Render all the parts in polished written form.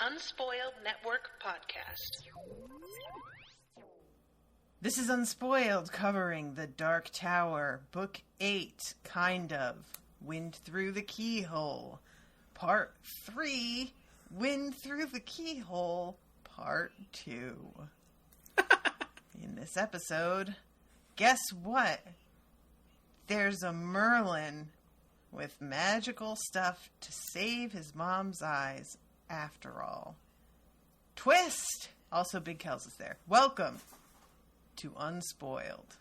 Unspoiled Network podcast. This is Unspoiled, covering The Dark Tower, Book 8, kind of, Wind Through the Keyhole, Part 3, Wind Through the Keyhole, Part 2. In this episode, guess what? There's a Merlin with magical stuff to save his mom's eyes after all. Twist! Also, Big Kells is there. Welcome to Unspoiled.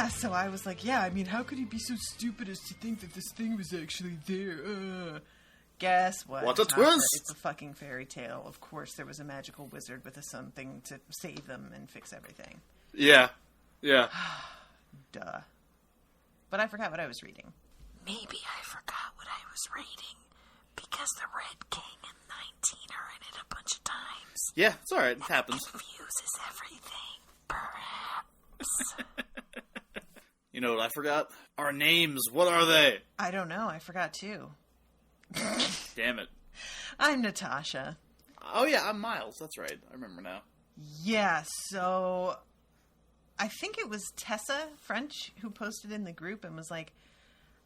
So I was like, yeah, I mean, how could he be so stupid as to think that this thing was actually there? Guess what? What a twist! It's a fucking fairy tale. Of course there was a magical wizard with something to save them and fix everything. Yeah. Duh. But I forgot what I was reading. Maybe I forgot what I was reading because the Red King and 19 are in it a bunch of times. Yeah, it's alright. It happens. Confuses everything. Perhaps. You know what I forgot? Our names. What are they? I don't know. I forgot too. Damn it. I'm Natasha. Oh yeah, I'm Miles. That's right. I remember now. Yeah, so I think it was Tessa French who posted in the group and was like,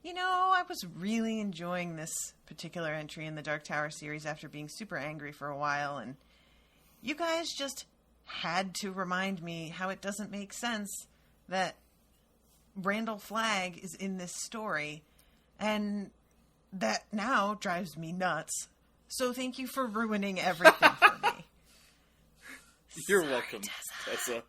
you know, I was really enjoying this particular entry in the Dark Tower series after being super angry for a while, and you guys just had to remind me how it doesn't make sense that Randall Flagg is in this story, and that now drives me nuts. So thank you for ruining everything for me. You're welcome, Tessa.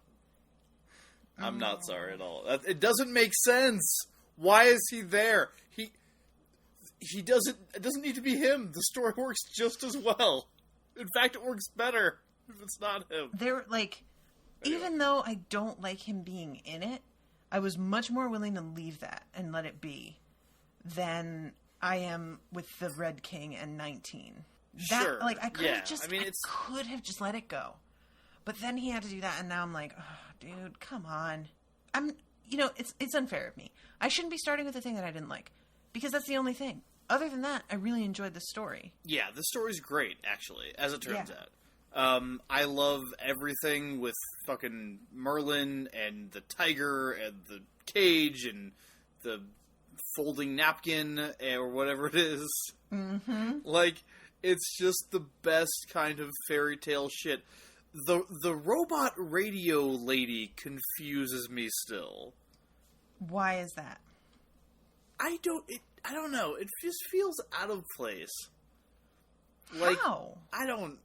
I'm not sorry at all. It doesn't make sense. Why is he there? He doesn't. It doesn't need to be him. The story works just as well. In fact, it works better if it's not him. They're like, even though I don't like him being in it, I was much more willing to leave that and let it be than I am with the Red King and 19. Sure. Like, I could have I could have just let it go. But then he had to do that, and now I'm like, oh, dude, come on. It's unfair of me. I shouldn't be starting with the thing that I didn't like, because that's the only thing. Other than that, I really enjoyed the story. Yeah, the story's great, actually, as it turns out. I love everything with fucking Merlin and the tiger and the cage and the folding napkin or whatever it is. Mm-hmm. Like, it's just the best kind of fairy tale shit. The robot radio lady confuses me still. Why is that? I don't know. It just feels out of place. Like, How? I don't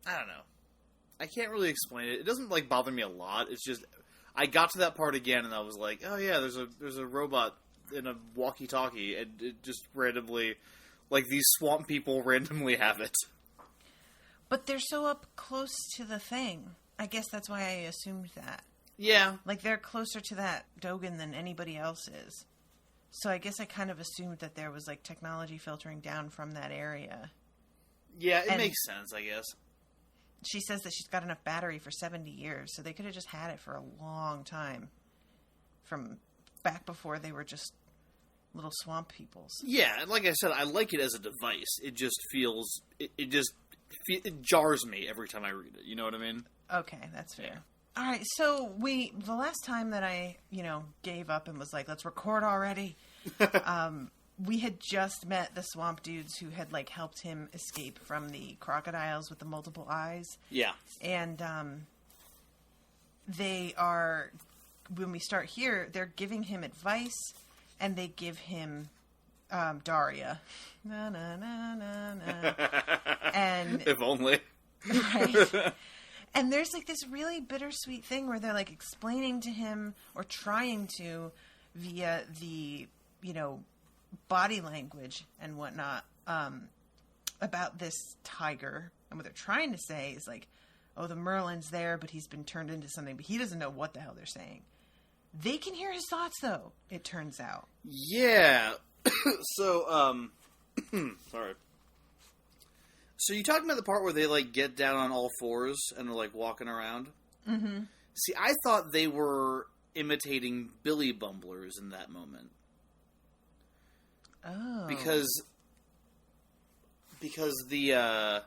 know. I can't really explain it. It doesn't, like, bother me a lot. It's just, I got to that part again and I was like, oh yeah, there's a robot in a walkie-talkie, and it just randomly, like, these swamp people randomly have it. But they're so up close to the thing. I guess that's why I assumed that. Yeah. Like, they're closer to that Dogan than anybody else is. So I guess I kind of assumed that there was, like, technology filtering down from that area. Yeah, it makes sense, I guess. She says that she's got enough battery for 70 years, so they could have just had it for a long time. From back before they were just little swamp peoples. Yeah, and like I said, I like it as a device. It just feels... It jars me every time I read it. You know what I mean? Okay, that's fair. Yeah. All right, so the last time that I, gave up and was like, let's record already, we had just met the swamp dudes who had, like, helped him escape from the crocodiles with the multiple eyes. Yeah. And they are, when we start here, they're giving him advice, and they give him Daria. Na, na, na, na, na. And if only. Right. And there's, like, this really bittersweet thing where they're, like, explaining to him, or trying to, via the, body language and whatnot, about this tiger. And what they're trying to say is, like, oh, the Merlin's there, but he's been turned into something, but he doesn't know what the hell they're saying. They can hear his thoughts, though, it turns out. Yeah. So, sorry. So you talking about the part where they, like, get down on all fours and are, like, walking around? Mm-hmm. See, I thought they were imitating Billy Bumblers in that moment. Oh. Because the,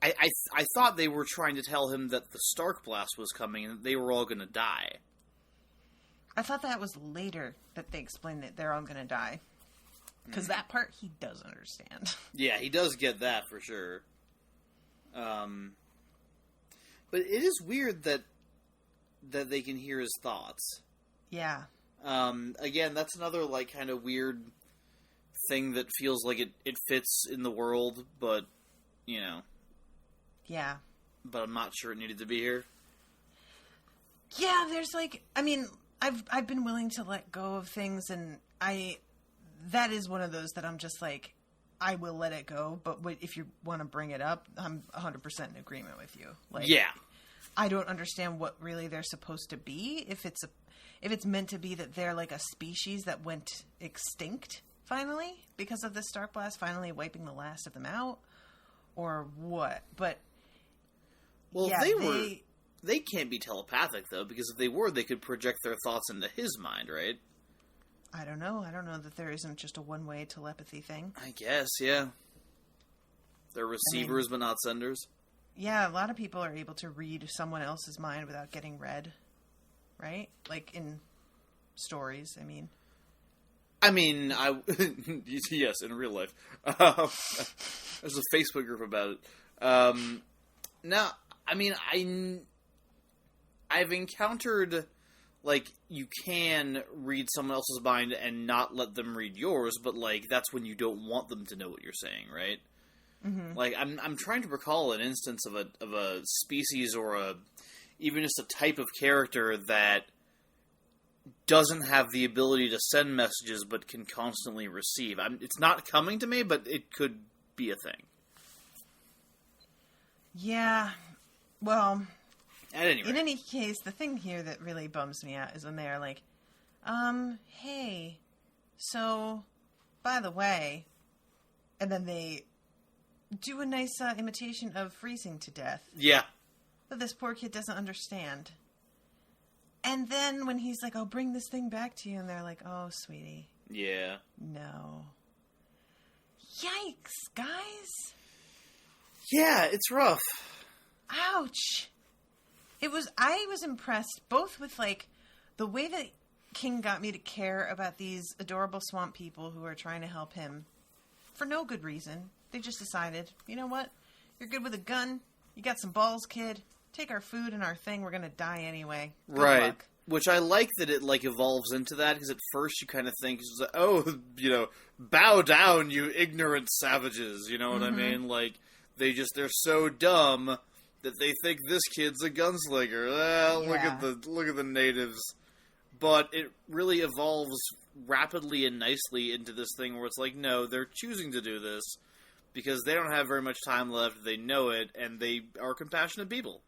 I thought they were trying to tell him that the Starkblast was coming and that they were all going to die. I thought that was later that they explained that they're all going to die. Because that part he does understand. Yeah, he does get that for sure. But it is weird that they can hear his thoughts. Yeah. Again, that's another, like, kind of weird thing that feels like it fits in the world, but, you know. Yeah. But I'm not sure it needed to be here. Yeah, there's, like, I mean, I've been willing to let go of things, and that is one of those that I'm just like, I will let it go, but if you want to bring it up, I'm 100% in agreement with you. Like, yeah. I don't understand what really they're supposed to be. If it's meant to be that they're like a species that went extinct finally because of the Starkblast finally wiping the last of them out, or what. But well, yeah, they can't be telepathic though, because if they were, they could project their thoughts into his mind, right? I don't know. I don't know that there isn't just a one-way telepathy thing. I guess, yeah. They're receivers, but not senders. Yeah, a lot of people are able to read someone else's mind without getting read, right? Like in stories, I mean. Yes, in real life. There's a Facebook group about it. Now, I mean, I've encountered, like, you can read someone else's mind and not let them read yours, but, like, that's when you don't want them to know what you're saying, right? Mm-hmm. Like, I'm trying to recall an instance of a species or even just a type of character that doesn't have the ability to send messages but can constantly receive. It's not coming to me, but it could be a thing. Yeah, well, at any rate. In any case, the thing here that really bums me out is when they are like, hey, so, by the way, and then they do a nice imitation of freezing to death. Yeah. But this poor kid doesn't understand. And then when he's like, I'll bring this thing back to you, and they're like, oh, sweetie. Yeah. No. Yikes, guys. Yeah, it's rough. Ouch. I was impressed both with, like, the way that King got me to care about these adorable swamp people who are trying to help him for no good reason. They just decided, you know what? You're good with a gun. You got some balls, kid. Take our food and our thing. We're going to die anyway. Good right. luck. Which I like that it, like, evolves into that, because at first you kind of think, oh, bow down, you ignorant savages. You know what I mean? Like, they're so dumb that they think this kid's a gunslinger. Look at the natives. But it really evolves rapidly and nicely into this thing where it's like, no, they're choosing to do this because they don't have very much time left, they know it, and they are compassionate people.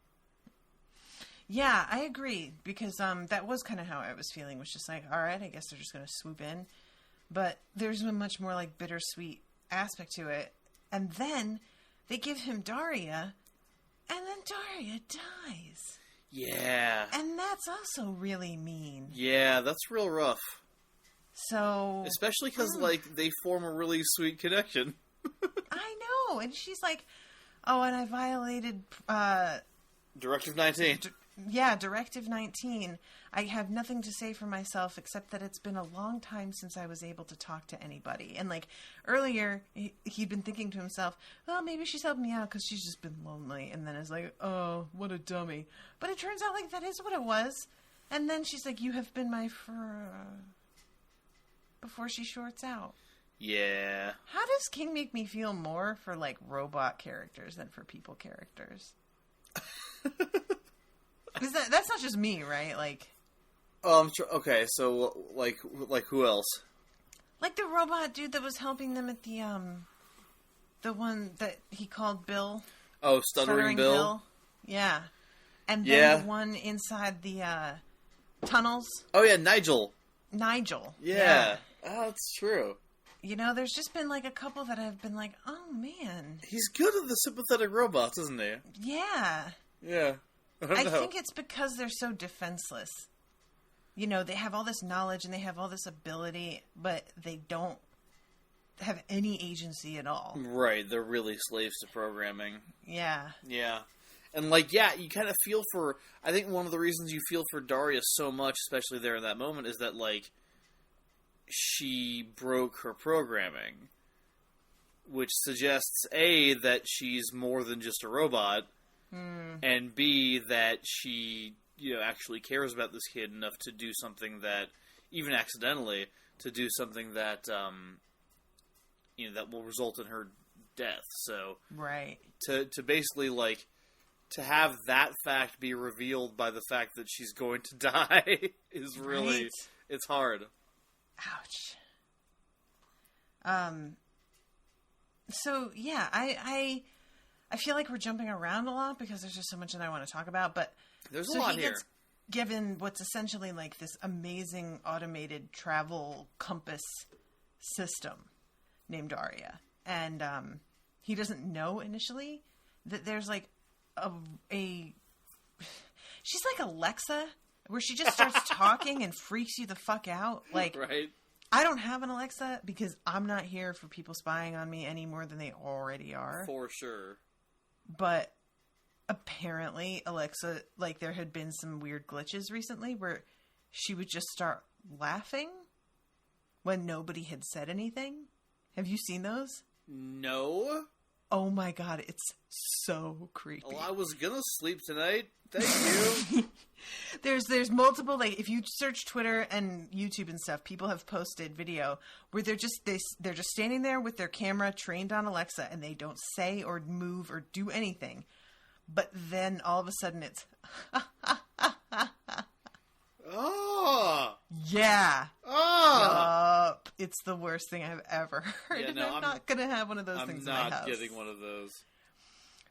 Yeah, I agree, because that was kind of how I was feeling, was just like, all right, I guess they're just going to swoop in. But there's a much more, like, bittersweet aspect to it. And then they give him Daria, and then Daria dies. Yeah. And that's also really mean. Yeah, that's real rough. So... especially because, like, they form a really sweet connection. I know, and she's like, oh, and I violated... Directive 19. Directive 19. I have nothing to say for myself except that it's been a long time since I was able to talk to anybody. And, like, earlier, he'd been thinking to himself, oh, maybe she's helping me out because she's just been lonely. And then it's like, oh, what a dummy. But it turns out, like, that is what it was. And then she's like, you have been my before she shorts out. Yeah. How does King make me feel more for, like, robot characters than for people characters? Because that's not just me, right? Like, okay, so like who else? Like the robot dude that was helping them at the The one that he called Bill. Oh, Stuttering Bill? Yeah. And then the one inside the tunnels. Oh, yeah, Nigel. Yeah. Oh, that's true. You know, there's just been, like, a couple that I've been like, oh, man. He's good at the sympathetic robots, isn't he? Yeah. Yeah. I think it's because they're so defenseless. You know, they have all this knowledge and they have all this ability, but they don't have any agency at all. Right, they're really slaves to programming. Yeah. Yeah. And, like, yeah, you kind of feel for... I think one of the reasons you feel for Daria so much, especially there in that moment, is that, like, she broke her programming. Which suggests, A, that she's more than just a robot, and B, that she, you know, actually cares about this kid enough to do something that, even accidentally, to do something that, you know, that will result in her death. So, right. To basically, like... To have that fact be revealed by the fact that she's going to die is really... Right. It's hard. Ouch. So, yeah, I feel like we're jumping around a lot because there's just so much that I want to talk about, but... There's a lot here. Gets given what's essentially like this amazing automated travel compass system named Daria. And he doesn't know initially that there's like she's like Alexa, where she just starts talking and freaks you the fuck out. Like, right. I don't have an Alexa because I'm not here for people spying on me any more than they already are. For sure. But apparently Alexa, like, there had been some weird glitches recently where she would just start laughing when nobody had said anything. Have you seen those? No. Oh my god, it's so creepy. Well, I was gonna sleep tonight. Thank you. There's multiple, like, if you search Twitter and YouTube and stuff, people have posted video where they're just standing there with their camera trained on Alexa and they don't say or move or do anything. But then all of a sudden it's oh. Yeah. Oh. Yup. It's the worst thing I've ever heard. Yeah, and no, I'm not going to have one of those things in my house. I'm not getting one of those.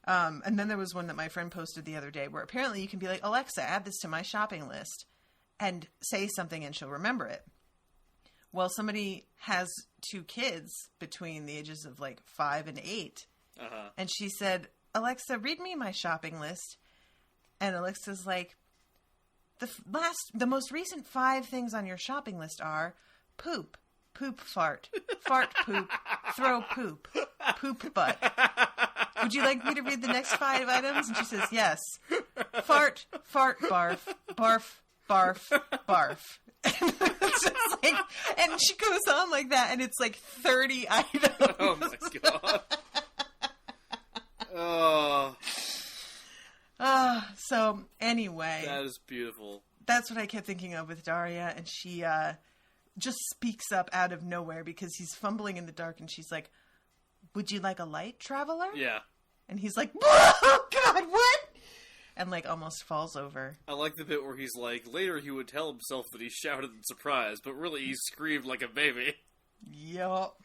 And then there was one that my friend posted the other day where apparently you can be like, Alexa, add this to my shopping list, and say something and she'll remember it. Well, somebody has 2 kids between the ages of like 5 and 8. Uh-huh. And she said, Alexa, read me my shopping list. And Alexa's like, the most recent 5 things on your shopping list are poop, poop fart, fart poop, throw poop, poop butt. Would you like me to read the next 5 items? And she says, yes. Fart, fart, barf, barf, barf, barf. It's just like, and she goes on like that, and it's like 30 items. Oh my god. Oh. So anyway. That is beautiful. That's what I kept thinking of with Daria, and she just speaks up out of nowhere because he's fumbling in the dark, and she's like, would you like a light, traveler? Yeah. And he's like, oh god, what? And like almost falls over. I like the bit where he's like, later he would tell himself that he shouted in surprise, but really he screamed like a baby. Yup.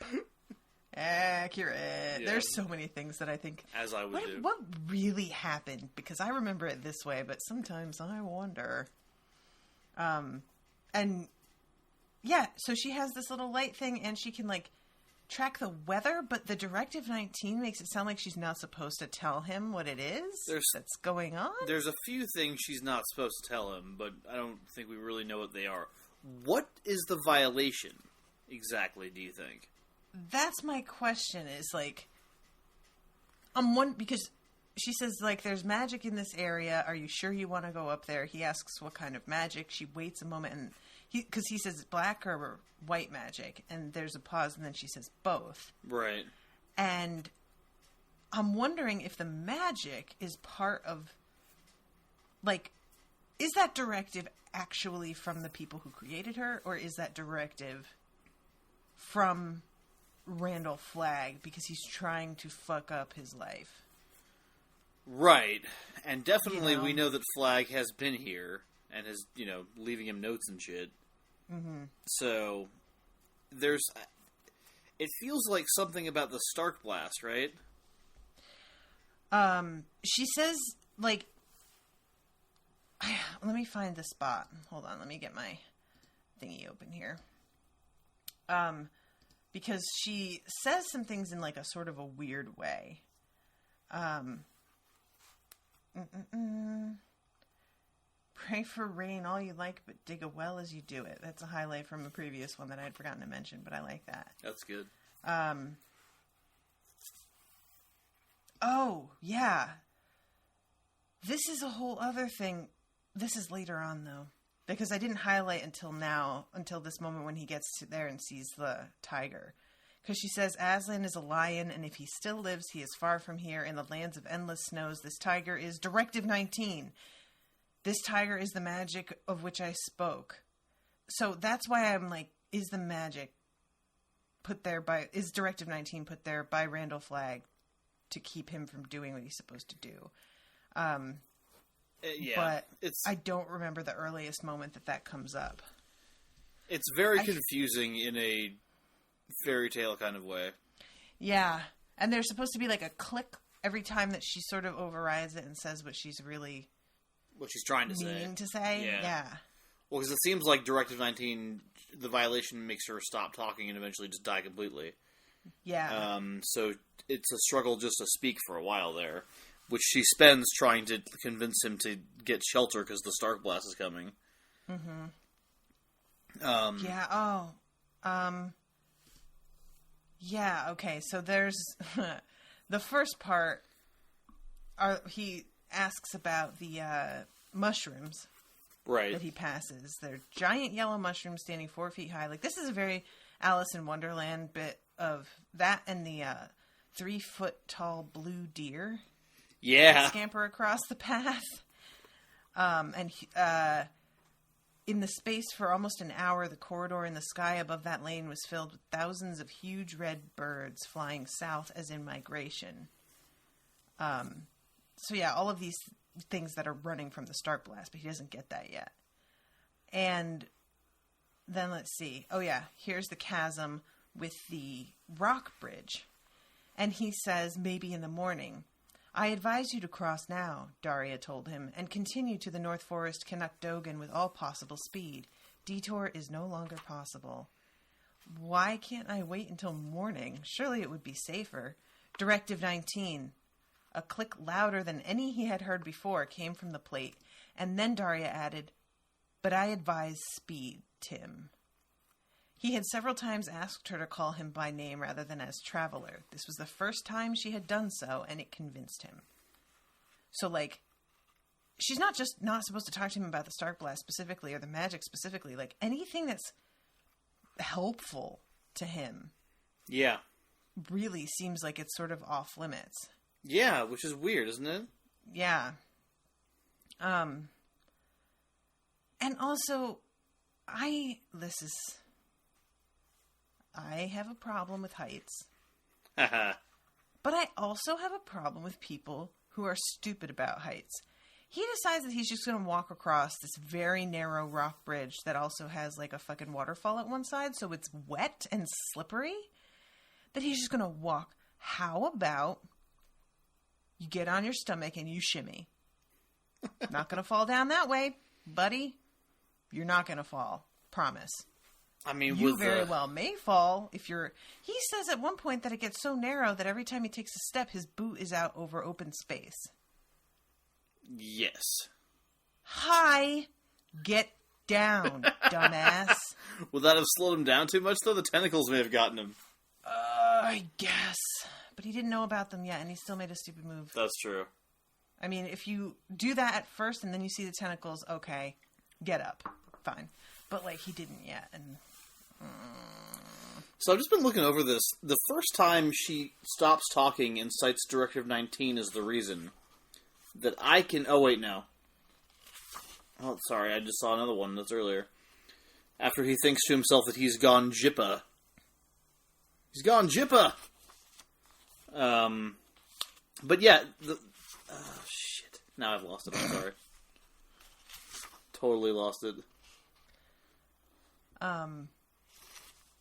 Accurate. Yeah. There's so many things that I think, as I would do. What really happened? Because I remember it this way, but sometimes I wonder. And yeah, so she has this little light thing, and she can like track the weather, but the Directive 19 makes it sound like she's not supposed to tell him what it is that's going on. There's a few things she's not supposed to tell him, but I don't think we really know what they are. What is the violation exactly, do you think? That's my question, is like, because she says, like, there's magic in this area. Are you sure you want to go up there? He asks what kind of magic. She waits a moment, and because he says black or white magic, and there's a pause, and then she says both. Right. And I'm wondering if the magic is part of, like, is that directive actually from the people who created her, or is that directive from Randall Flagg because he's trying to fuck up his life? Right. And definitely we know that Flagg has been here and is, leaving him notes and shit. Mm-hmm. So It feels like something about the Starkblast, right? She says, like... Let me find the spot. Hold on, let me get my thingy open here. Because she says some things in, like, a sort of a weird way. Pray for rain all you like, but dig a well as you do it. That's a highlight from a previous one that I had forgotten to mention, but I like that. That's good. Oh, yeah. This is a whole other thing. This is later on, though. Because I didn't highlight until this moment when he gets there and sees the tiger. Because she says, Aslan is a lion, and if he still lives, he is far from here. In the lands of endless snows, this tiger is Directive 19. This tiger is the magic of which I spoke. So that's why I'm like, is the magic is Directive 19 put there by Randall Flagg to keep him from doing what he's supposed to do? Yeah, but I don't remember the earliest moment that comes up. It's very confusing in a fairy tale kind of way. Yeah, and there's supposed to be like a click every time that she sort of overrides it and says what she's trying to say. Yeah. Well, because it seems like Directive 19, the violation makes her stop talking and eventually just die completely. Yeah. So it's a struggle just to speak for a while there, which she spends trying to convince him to get shelter because the Starkblast is coming. Mm-hmm. Yeah, okay, so there's... the first part, he asks about the mushrooms that he passes. They're giant yellow mushrooms standing 4 feet high. Like, this is a very Alice in Wonderland bit of that and the 3-foot-tall blue deer. Yeah. Scamper across the path. In the space for almost an hour, the corridor in the sky above that lane was filled with thousands of huge red birds flying south as in migration. So yeah, all of these things that are running from the Starkblast, but he doesn't get that yet. And then let's see. Oh yeah, here's the chasm with the rock bridge. And he says, maybe in the morning. I advise you to cross now, Daria told him, and continue to the North Forest Canuck-Dogan with all possible speed. Detour is no longer possible. Why can't I wait until morning? Surely it would be safer. Directive 19. A click louder than any he had heard before came from the plate, and then Daria added, but I advise speed, Tim. He had several times asked her to call him by name rather than as Traveler. This was the first time she had done so, and it convinced him. So, like, she's not just not supposed to talk to him about the Starkblast specifically, or the magic specifically. Like, anything that's helpful to him. Yeah. Really seems like it's sort of off limits. Yeah, which is weird, isn't it? Yeah. And also, I have a problem with heights. But I also have a problem with people who are stupid about heights. He decides that he's just going to walk across this very narrow rock bridge that also has like a fucking waterfall at one side, so it's wet and slippery. That he's just going to walk. How about you get on your stomach and you shimmy? Not going to fall down that way, buddy. You're not going to fall. Promise. I mean, you very well may fall if you're... He says at one point that it gets so narrow that every time he takes a step, his boot is out over open space. Yes. Hi. Get down, dumbass. Would that have slowed him down too much, though? The tentacles may have gotten him. I guess. But he didn't know about them yet, and he still made a stupid move. That's true. I mean, if you do that at first, and then you see the tentacles, okay, get up. Fine. But, like, he didn't yet, and... So I've just been looking over this. The first time she stops talking and cites Directive 19 is the reason that I can... Oh, wait, no. Oh, sorry, I just saw another one that's earlier. After he thinks to himself that he's gone Jippa. He's gone Jippa! But yeah, oh, shit. Now I've lost it, I'm sorry. Totally lost it.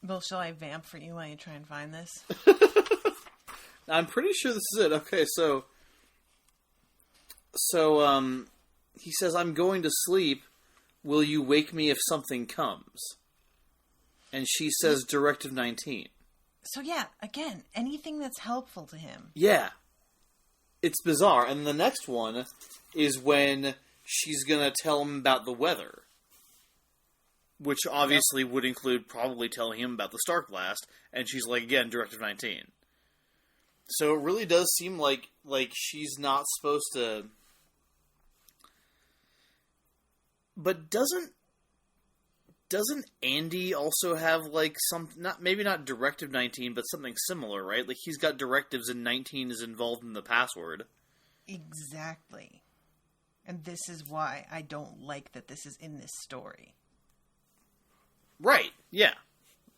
Well, shall I vamp for you while you try and find this? I'm pretty sure this is it. Okay, so he says, "I'm going to sleep. Will you wake me if something comes?" And she says, "Directive 19." So yeah, again, anything that's helpful to him. Yeah. It's bizarre. And the next one is when she's going to tell him about the weather. Which obviously would include probably telling him about the Starkblast. And she's like, again, Directive 19. So it really does seem like she's not supposed to... But doesn't Andy also have, like, some... maybe not Directive 19, but something similar, right? Like, he's got directives and 19 is involved in the password. Exactly. And this is why I don't like that this is in this story. Right, yeah.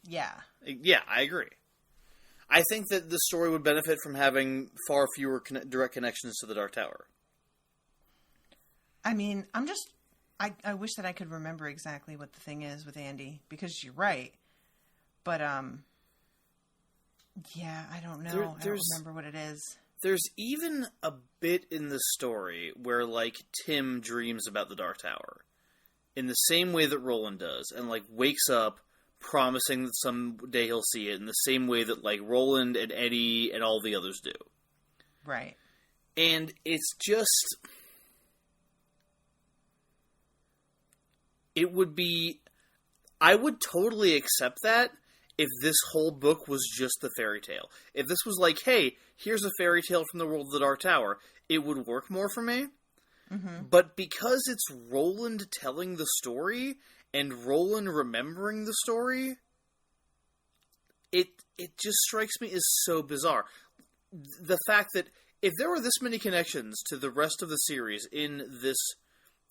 Yeah. Yeah, I agree. I think that the story would benefit from having far fewer direct connections to the Dark Tower. I mean, I wish that I could remember exactly what the thing is with Andy, because you're right. But, yeah, I don't know. I don't remember what it is. There's even a bit in the story where, like, Tim dreams about the Dark Tower. In the same way that Roland does, and, like, wakes up promising that someday he'll see it, in the same way that, like, Roland and Eddie and all the others do. Right. And it's just... It would be... I would totally accept that if this whole book was just the fairy tale. If this was like, hey, here's a fairy tale from the world of the Dark Tower, it would work more for me. Mm-hmm. But because it's Roland telling the story and Roland remembering the story, it just strikes me as so bizarre. The fact that if there were this many connections to the rest of the series in this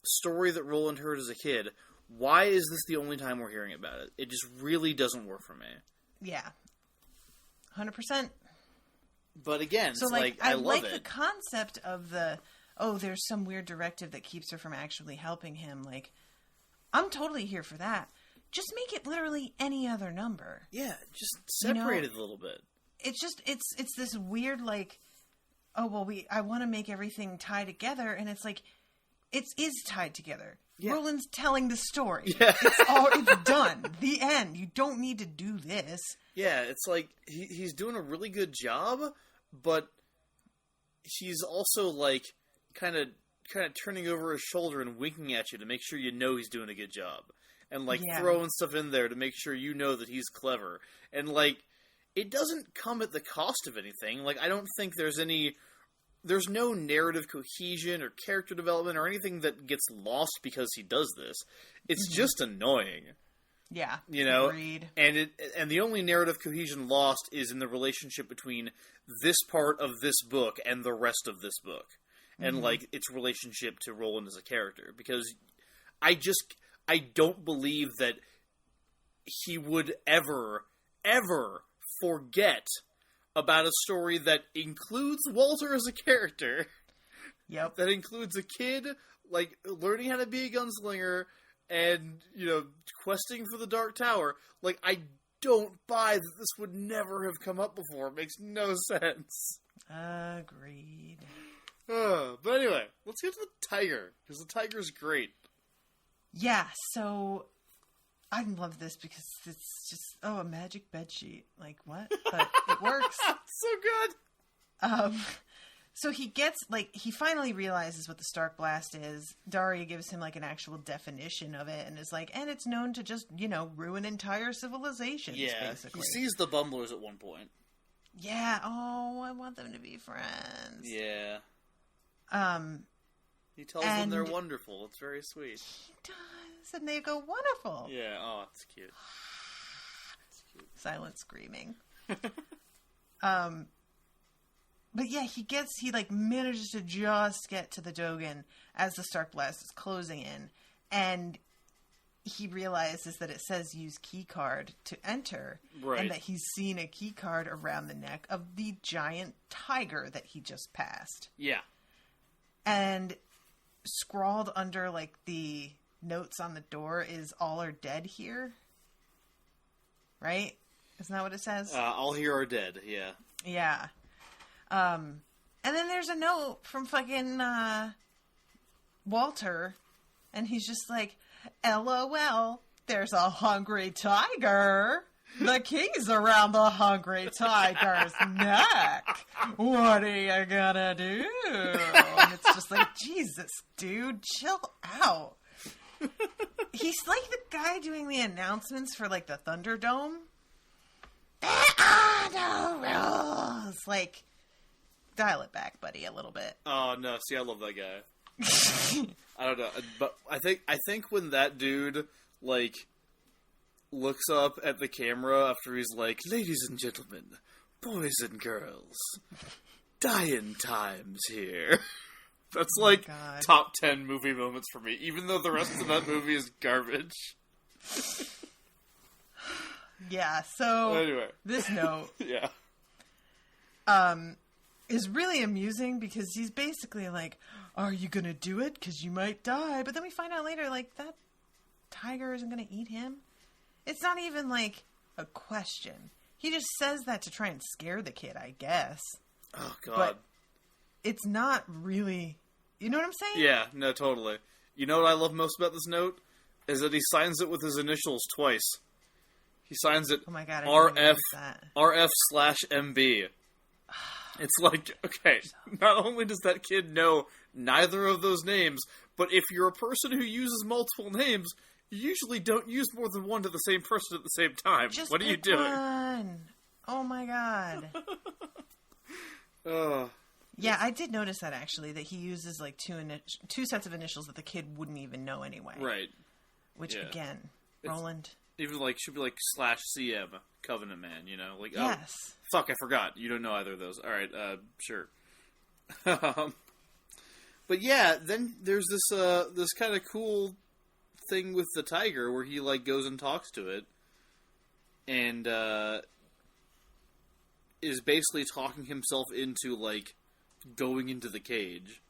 story that Roland heard as a kid, why is this the only time we're hearing about it? It just really doesn't work for me. Yeah. 100%. But again, so, it's like I love like it. The concept of there's some weird directive that keeps her from actually helping him. Like, I'm totally here for that. Just make it literally any other number. Yeah, just separate it a little bit. It's just, it's this weird, like, oh, well, I want to make everything tie together, and it's like, it is tied together. Yeah. Roland's telling the story. Yeah. It's done. The end. You don't need to do this. Yeah, it's like, he's doing a really good job, but he's also, like, kind of turning over his shoulder and winking at you to make sure you know he's doing a good job. And, like, throwing stuff in there to make sure you know that he's clever. And, like, it doesn't come at the cost of anything. Like, I don't think there's no narrative cohesion or character development or anything that gets lost because he does this. It's just annoying. Yeah. You know? Agreed. And the only narrative cohesion lost is in the relationship between this part of this book and the rest of this book. And, like, its relationship to Roland as a character. Because I don't believe that he would ever forget about a story that includes Walter as a character. Yep. That includes a kid, like, learning how to be a gunslinger and, you know, questing for the Dark Tower. Like, I don't buy that this would never have come up before. It makes no sense. Agreed. But anyway, let's get to the tiger, because the tiger's great. Yeah, so I love this because it's just, a magic bedsheet. Like, what? But it works. So good. So he gets, like, he finally realizes what the Starkblast is. Daria gives him, like, an actual definition of it and is like, and it's known to just, you know, ruin entire civilizations, basically. He sees the Bumblers at one point. Yeah, I want them to be friends. Yeah. He tells them they're wonderful. It's very sweet. He does, and they go, wonderful. Yeah, it's cute. It's cute. Silent screaming. But yeah, he manages to just get to the Dogan as the Starkblast is closing in, and he realizes that it says use key card to enter, right. And that he's seen a key card around the neck of the giant tiger that he just passed. Yeah. And scrawled under, like, the notes on the door is all are dead here. Right? Isn't that what it says? All here are dead, yeah. Yeah. And then there's a note from fucking Walter, and he's just like, LOL, there's a hungry tiger. The key's around the hungry tiger's neck. What are you gonna do? And it's just like, Jesus, dude, chill out. He's like the guy doing the announcements for, like, the Thunderdome. There are no rules. Like, dial it back, buddy, a little bit. Oh, no. See, I love that guy. I don't know. But I think when that dude, like, looks up at the camera after he's like, ladies and gentlemen, boys and girls, dying times here. That's like top 10 movie moments for me, even though the rest of that movie is garbage. Yeah, so anyway. This note yeah. is really amusing because he's basically like, are you going to do it? Because you might die. But then we find out later, like, that tiger isn't going to eat him. It's not even, like, a question. He just says that to try and scare the kid, I guess. Oh, God. But it's not really... You know what I'm saying? Yeah, no, totally. You know what I love most about this note? Is that he signs it with his initials twice. He signs it oh my God, RF/MB. It's like, okay, not only does that kid know neither of those names, but if you're a person who uses multiple names, you usually don't use more than one to the same person at the same time. Just what are you pick doing? One. Oh my God. Oh. Yeah, I did notice that, actually, that he uses, like, two sets of initials that the kid wouldn't even know anyway. Right. Which, again, Roland... Even, like, should be, like, /CM, Covenant Man, you know? Like, yes. Oh, fuck, I forgot. You don't know either of those. All right, sure. But, yeah, then there's this kind of cool thing with the tiger where he, like, goes and talks to it. And, is basically talking himself into, like, going into the cage.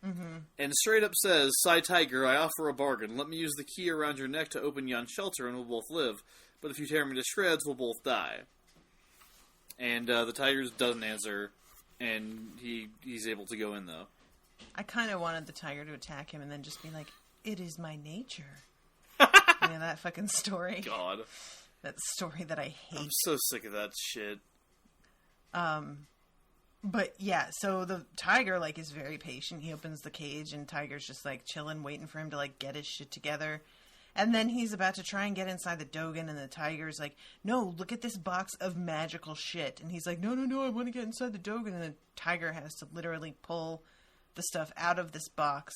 Mm-hmm. And straight up says, Psy Tiger, I offer a bargain. Let me use the key around your neck to open yon shelter and we'll both live. But if you tear me to shreds, we'll both die. And the tiger doesn't answer, and he's able to go in, though. I kind of wanted the tiger to attack him and then just be like, it is my nature. You know, that fucking story? God. That story that I hate. I'm so sick of that shit. But yeah, so the tiger, like, is very patient. He opens the cage and Tiger's just, like, chilling, waiting for him to, like, get his shit together. And then he's about to try and get inside the Dogan, and the tiger's like, no, look at this box of magical shit. And he's like, no, I want to get inside the Dogan. And the tiger has to literally pull the stuff out of this box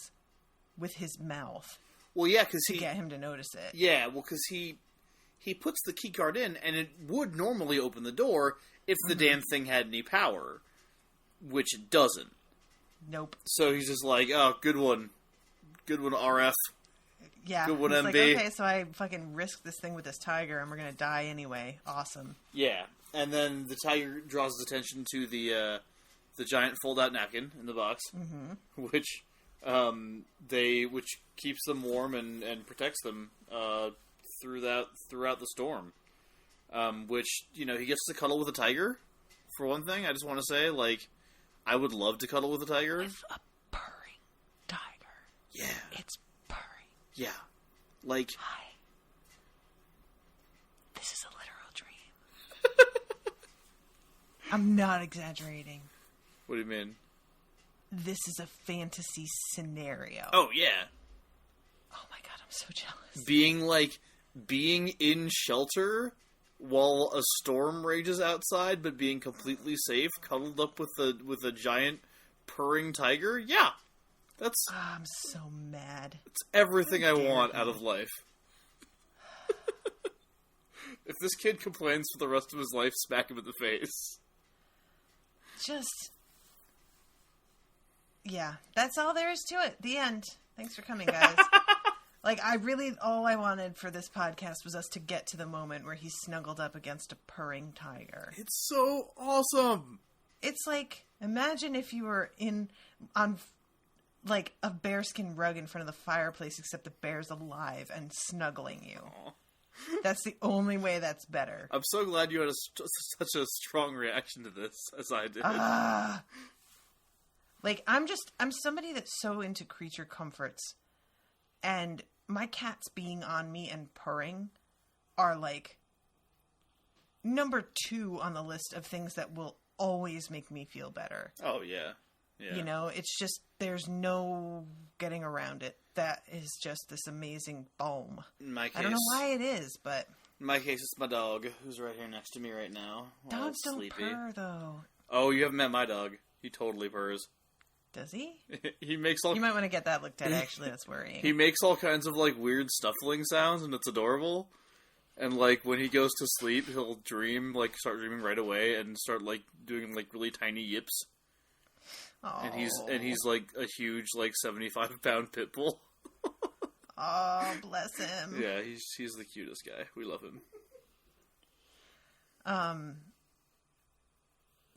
with his mouth. Well, yeah, because to get him to notice it. Yeah, well, because he puts the key card in, and it would normally open the door if the damn thing had any power. Which it doesn't. Nope. So he's just like, oh, good one, RF. Yeah. Good one, he's MB. like, okay, so I fucking risked this thing with this tiger, and we're gonna die anyway. Awesome. Yeah, and then the tiger draws his attention to the giant fold-out napkin in the box, which keeps them warm and protects them throughout the storm. Which, you know, he gets to cuddle with a tiger. For one thing, I just want to say, like, I would love to cuddle with a tiger. With a purring tiger. Yeah. It's purring. Yeah. Like... Hi. This is a literal dream. I'm not exaggerating. What do you mean? This is a fantasy scenario. Oh, yeah. Oh my God, I'm so jealous. Being in shelter while a storm rages outside, but being completely safe, cuddled up with a giant purring tiger. Yeah, that's. Oh, I'm so mad. It's everything I want out of life. If this kid complains for the rest of his life, smack him in the face. Just, yeah, that's all there is to it. The end. Thanks for coming, guys. Like, all I wanted for this podcast was us to get to the moment where he's snuggled up against a purring tiger. It's so awesome. It's like, imagine if you were on, like, a bearskin rug in front of the fireplace, except the bear's alive and snuggling you. Aww. That's the only way that's better. I'm so glad you had such a strong reaction to this as I did. Like, I'm somebody that's so into creature comforts, and my cats being on me and purring are like number 2 on the list of things that will always make me feel better. Oh, yeah. Yeah. You know, it's just, there's no getting around it. That is just this amazing balm. In my case, I don't know why it is, but... In my case, it's my dog, who's right here next to me right now. Dogs don't purr, though. Oh, you haven't met my dog. He totally purrs. Does he? He makes all... You might want to get that looked at, actually. That's worrying. He makes all kinds of, like, weird stuffling sounds, and it's adorable. And, like, when he goes to sleep, he'll dream, like, start dreaming right away and start, like, doing, like, really tiny yips. Oh. And he's like a huge, like, 75-pound pit bull. Oh, bless him. Yeah, he's the cutest guy. We love him.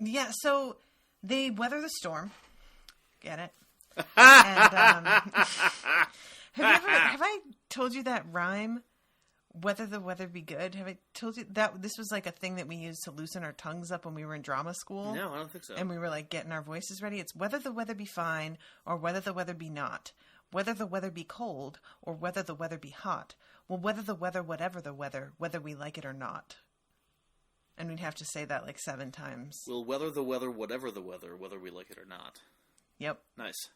Yeah, so they weather the storm. Get it? And, have I told you that rhyme? Whether the weather be good. Have I told you that this was like a thing that we used to loosen our tongues up when we were in drama school? No, I don't think so. And we were like getting our voices ready. It's whether the weather be fine or whether the weather be not. Whether the weather be cold or whether the weather be hot. Well, whether the weather, whatever the weather, whether we like it or not. And we'd have to say that like 7 times. Well, whether the weather, whatever the weather, whether we like it or not. Yep. Nice.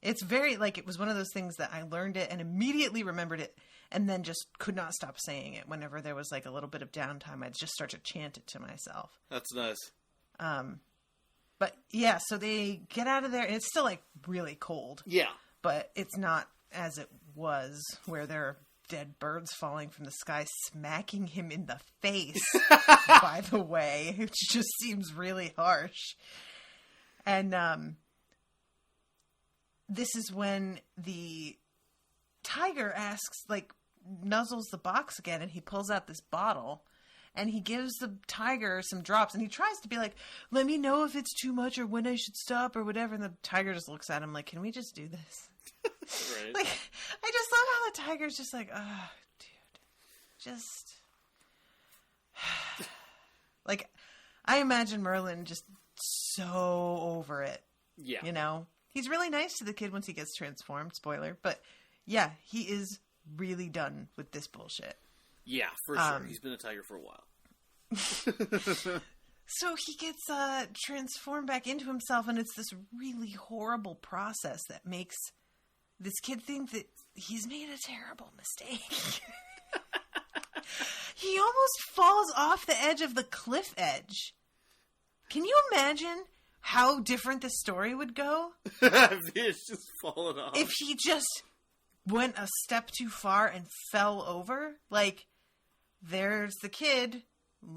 It's very, like, it was one of those things that I learned it and immediately remembered it and then just could not stop saying it. Whenever there was, like, a little bit of downtime, I'd just start to chant it to myself. That's nice. But, yeah, so they get out of there, and it's still, like, really cold. Yeah. But it's not as it was, where there are dead birds falling from the sky, smacking him in the face, by the way, which just seems really harsh. And, this is when the tiger asks, like, nuzzles the box again, and he pulls out this bottle, and he gives the tiger some drops, and he tries to be like, let me know if it's too much or when I should stop or whatever, and the tiger just looks at him like, can we just do this? Right. Like, I just love how the tiger's just like, oh, dude, just... Like, I imagine Merlin just so over it. Yeah. You know? He's really nice to the kid once he gets transformed, spoiler. But, yeah, he is really done with this bullshit. Yeah, for sure. He's been a tiger for a while. So he gets transformed back into himself, and it's this really horrible process that makes this kid think that he's made a terrible mistake. He almost falls off the edge of the cliff edge. Can you imagine how different the story would go? It's just falling off. If he just went a step too far and fell over. Like, there's the kid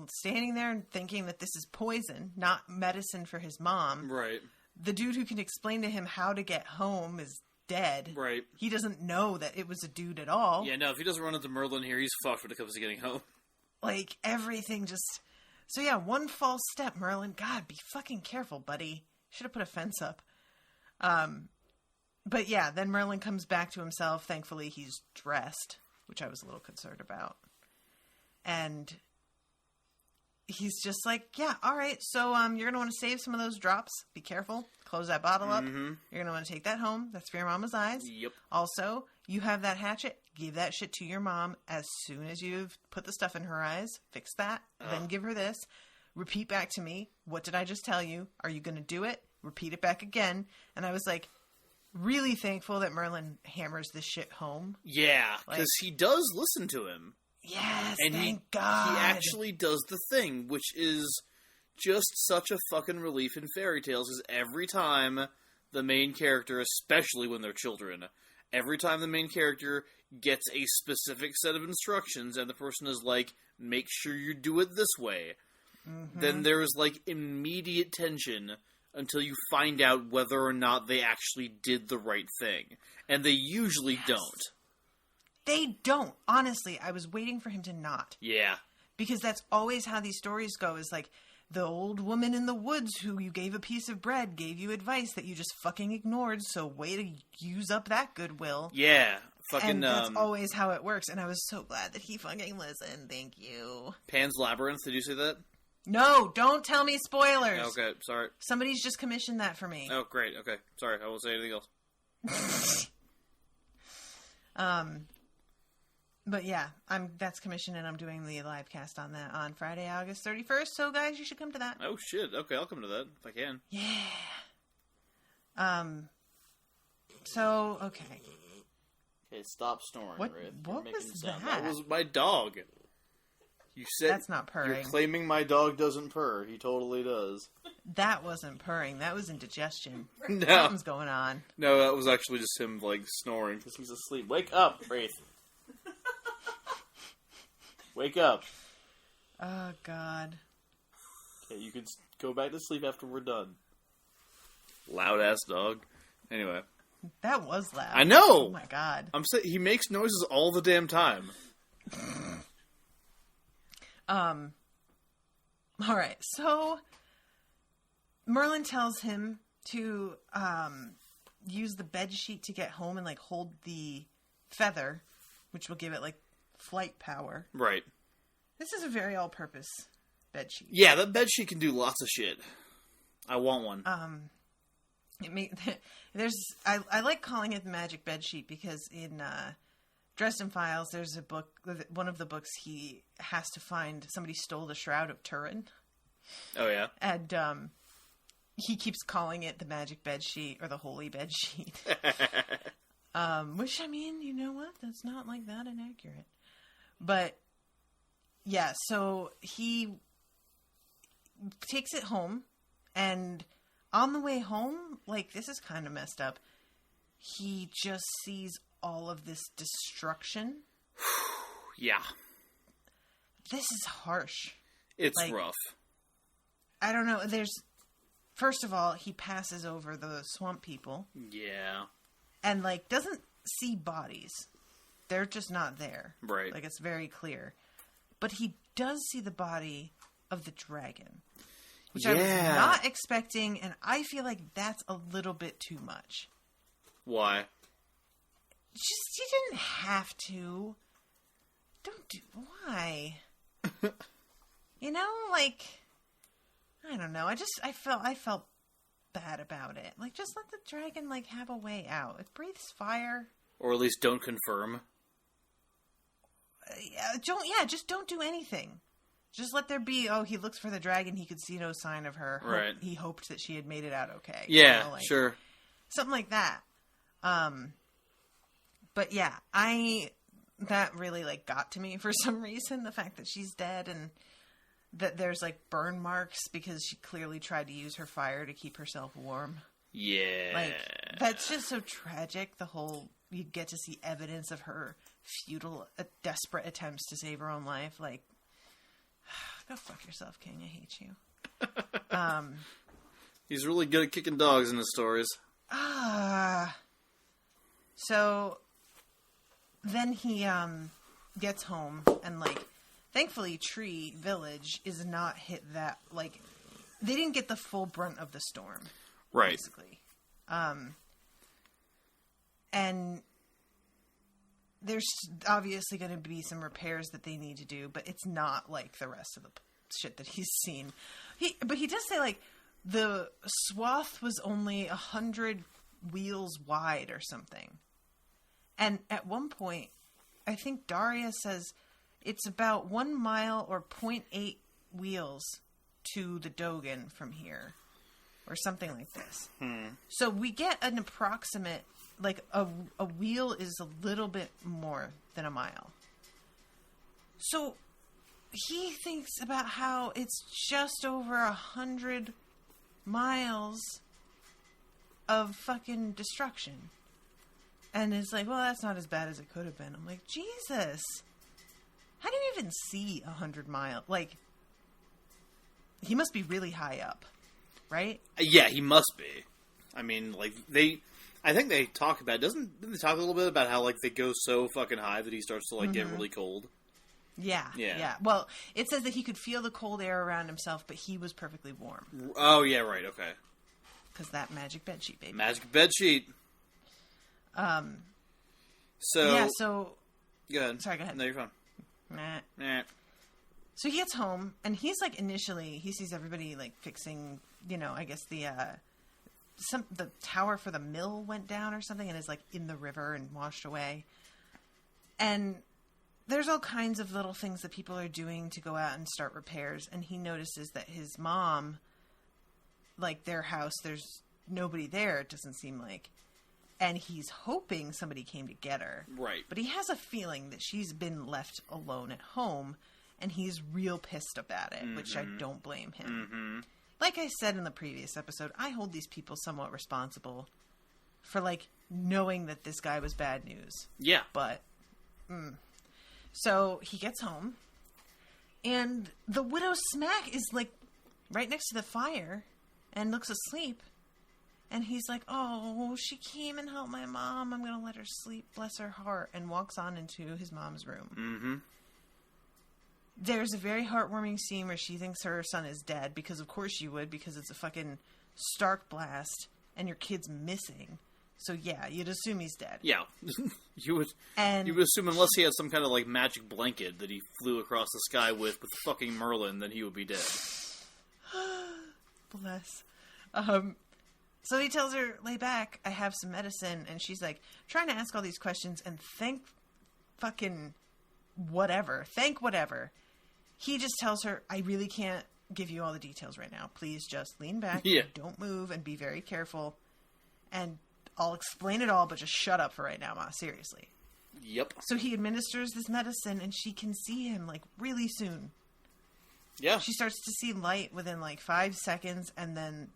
standing there and thinking that this is poison, not medicine for his mom. Right. The dude who can explain to him how to get home is dead. Right. He doesn't know that it was a dude at all. Yeah, no, if he doesn't run into Merlin here, he's fucked when it comes to getting home. Like, everything just... So yeah, one false step, Merlin. God, be fucking careful, buddy. Should have put a fence up. But yeah, then Merlin comes back to himself. Thankfully, he's dressed, which I was a little concerned about. And he's just like, yeah, all right, so you're going to want to save some of those drops. Be careful. Close that bottle up. Mm-hmm. You're going to want to take that home. That's for your mama's eyes. Yep. Also, you have that hatchet. Give that shit to your mom as soon as you've put the stuff in her eyes. Fix that. Then give her this. Repeat back to me. What did I just tell you? Are you going to do it? Repeat it back again. And I was like, really thankful that Merlin hammers this shit home. Yeah, because he does listen to him. Yes, and thank God. He actually does the thing, which is just such a fucking relief in fairy tales, is every time the main character, especially when they're children, every time the main character gets a specific set of instructions and the person is like, make sure you do it this way, then there's like immediate tension until you find out whether or not they actually did the right thing. And they usually don't. They don't. Honestly, I was waiting for him to not. Yeah. Because that's always how these stories go, is like, the old woman in the woods who you gave a piece of bread gave you advice that you just fucking ignored, so way to use up that goodwill. Yeah. Fucking, and that's always how it works, and I was so glad that he fucking listened. Thank you. Pan's Labyrinth, did you say that? No, don't tell me spoilers. Okay, sorry. Somebody's just commissioned that for me. Oh, great. Okay, sorry. I won't say anything else. But yeah, that's commissioned, and I'm doing the live cast on that on Friday, August 31st. So guys, you should come to that. Oh shit. Okay, I'll come to that if I can. Yeah. So okay. Okay, stop snoring, What? Red. What You're was making sound. that? That was my dog. You said That's not purring. You're claiming my dog doesn't purr. He totally does. That wasn't purring. That was indigestion. No. Something's going on. No, that was actually just him like snoring because he's asleep. Wake up, Wraith. Wake up. Oh God. Okay, you can go back to sleep after we're done. Loud ass dog. Anyway. That was loud. I know! Oh my God. I'm saying he makes noises all the damn time. Alright, so Merlin tells him to use the bedsheet to get home and like hold the feather, which will give it like flight power. Right. This is a very all-purpose bedsheet. Yeah, that bedsheet can do lots of shit. I want one. I like calling it the magic bedsheet because in Dresden Files, there's a book. One of the books he has to find somebody stole the Shroud of Turin. Oh yeah, and he keeps calling it the magic bedsheet or the holy bedsheet. Which I mean, you know what? That's not like that inaccurate. But yeah, so he takes it home, and on the way home, like, this is kind of messed up. He just sees all of this destruction. Yeah. This is harsh. It's like, rough. I don't know. First of all, he passes over the swamp people. Yeah. And, like, doesn't see bodies. They're just not there. Right. Like, it's very clear. But he does see the body of the dragon. Which I was not expecting, and I feel like that's a little bit too much. Why? Just, you didn't have to. Why? You know, like, I don't know. I felt bad about it. Like, just let the dragon, like, have a way out. It breathes fire. Or at least don't confirm. Just don't do anything. Just let there be, he looks for the dragon, he could see no sign of her. Right. He hoped that she had made it out okay. Yeah, you know, like, sure. Something like that. But yeah, that really, like, got to me for some reason, the fact that she's dead and that there's, like, burn marks because she clearly tried to use her fire to keep herself warm. Yeah. Like, that's just so tragic, you get to see evidence of her futile, desperate attempts to save her own life. Like, go fuck yourself, King. I hate you. He's really good at kicking dogs in his stories. So then he gets home and, like, thankfully Tree Village is not hit that, like, they didn't get the full brunt of the storm. Right. Basically. And there's obviously going to be some repairs that they need to do, but it's not like the rest of the shit that he's seen. But he does say, like, the swath was only 100 wheels wide or something. And at one point, I think Daria says it's about 1 mile or 0.8 wheels to the Dogan from here. Or something like this. So we get an approximate, like, a wheel is a little bit more than a mile. So he thinks about how it's just over 100 miles of fucking destruction. And it's like, well, that's not as bad as it could have been. I'm like, Jesus. How do you even see 100 miles? Like, he must be really high up. Right? Yeah, he must be. I mean, like, I think they talk about, didn't they talk a little bit about how, like, they go so fucking high that he starts to, like, get really cold? Yeah. Well, it says that he could feel the cold air around himself, but he was perfectly warm. Oh, yeah, right, okay. Because that magic bedsheet, baby. Magic bedsheet. So... Yeah, so... Go ahead. Sorry, go ahead. No, you're fine. Nah. So he gets home, and he's, like, initially, he sees everybody, like, fixing, you know, I guess the tower for the mill went down or something and is, like, in the river and washed away. And there's all kinds of little things that people are doing to go out and start repairs, and he notices that his mom, like, their house, there's nobody there, it doesn't seem like. And he's hoping somebody came to get her. Right. But he has a feeling that she's been left alone at home, and he's real pissed about it, which I don't blame him. Like I said in the previous episode, I hold these people somewhat responsible for, like, knowing that this guy was bad news. Yeah. But, So he gets home, and the widow Smack is, like, right next to the fire and looks asleep. And he's like, oh, she came and helped my mom. I'm going to let her sleep. Bless her heart. And walks on into his mom's room. There's a very heartwarming scene where she thinks her son is dead. Because of course you would. Because it's a fucking Starkblast. And your kid's missing. So yeah, you'd assume he's dead. Yeah. You would assume unless he had some kind of, like, magic blanket that he flew across the sky with fucking Merlin, then he would be dead. Bless. So he tells her, lay back, I have some medicine. And she's like, trying to ask all these questions and thank fucking whatever. Thank whatever. He just tells her, I really can't give you all the details right now. Please just lean back. Yeah. Don't move and be very careful. And I'll explain it all, but just shut up for right now, Ma. Seriously. Yep. So he administers this medicine and she can see him, like, really soon. Yeah. She starts to see light within, like, 5 seconds and then...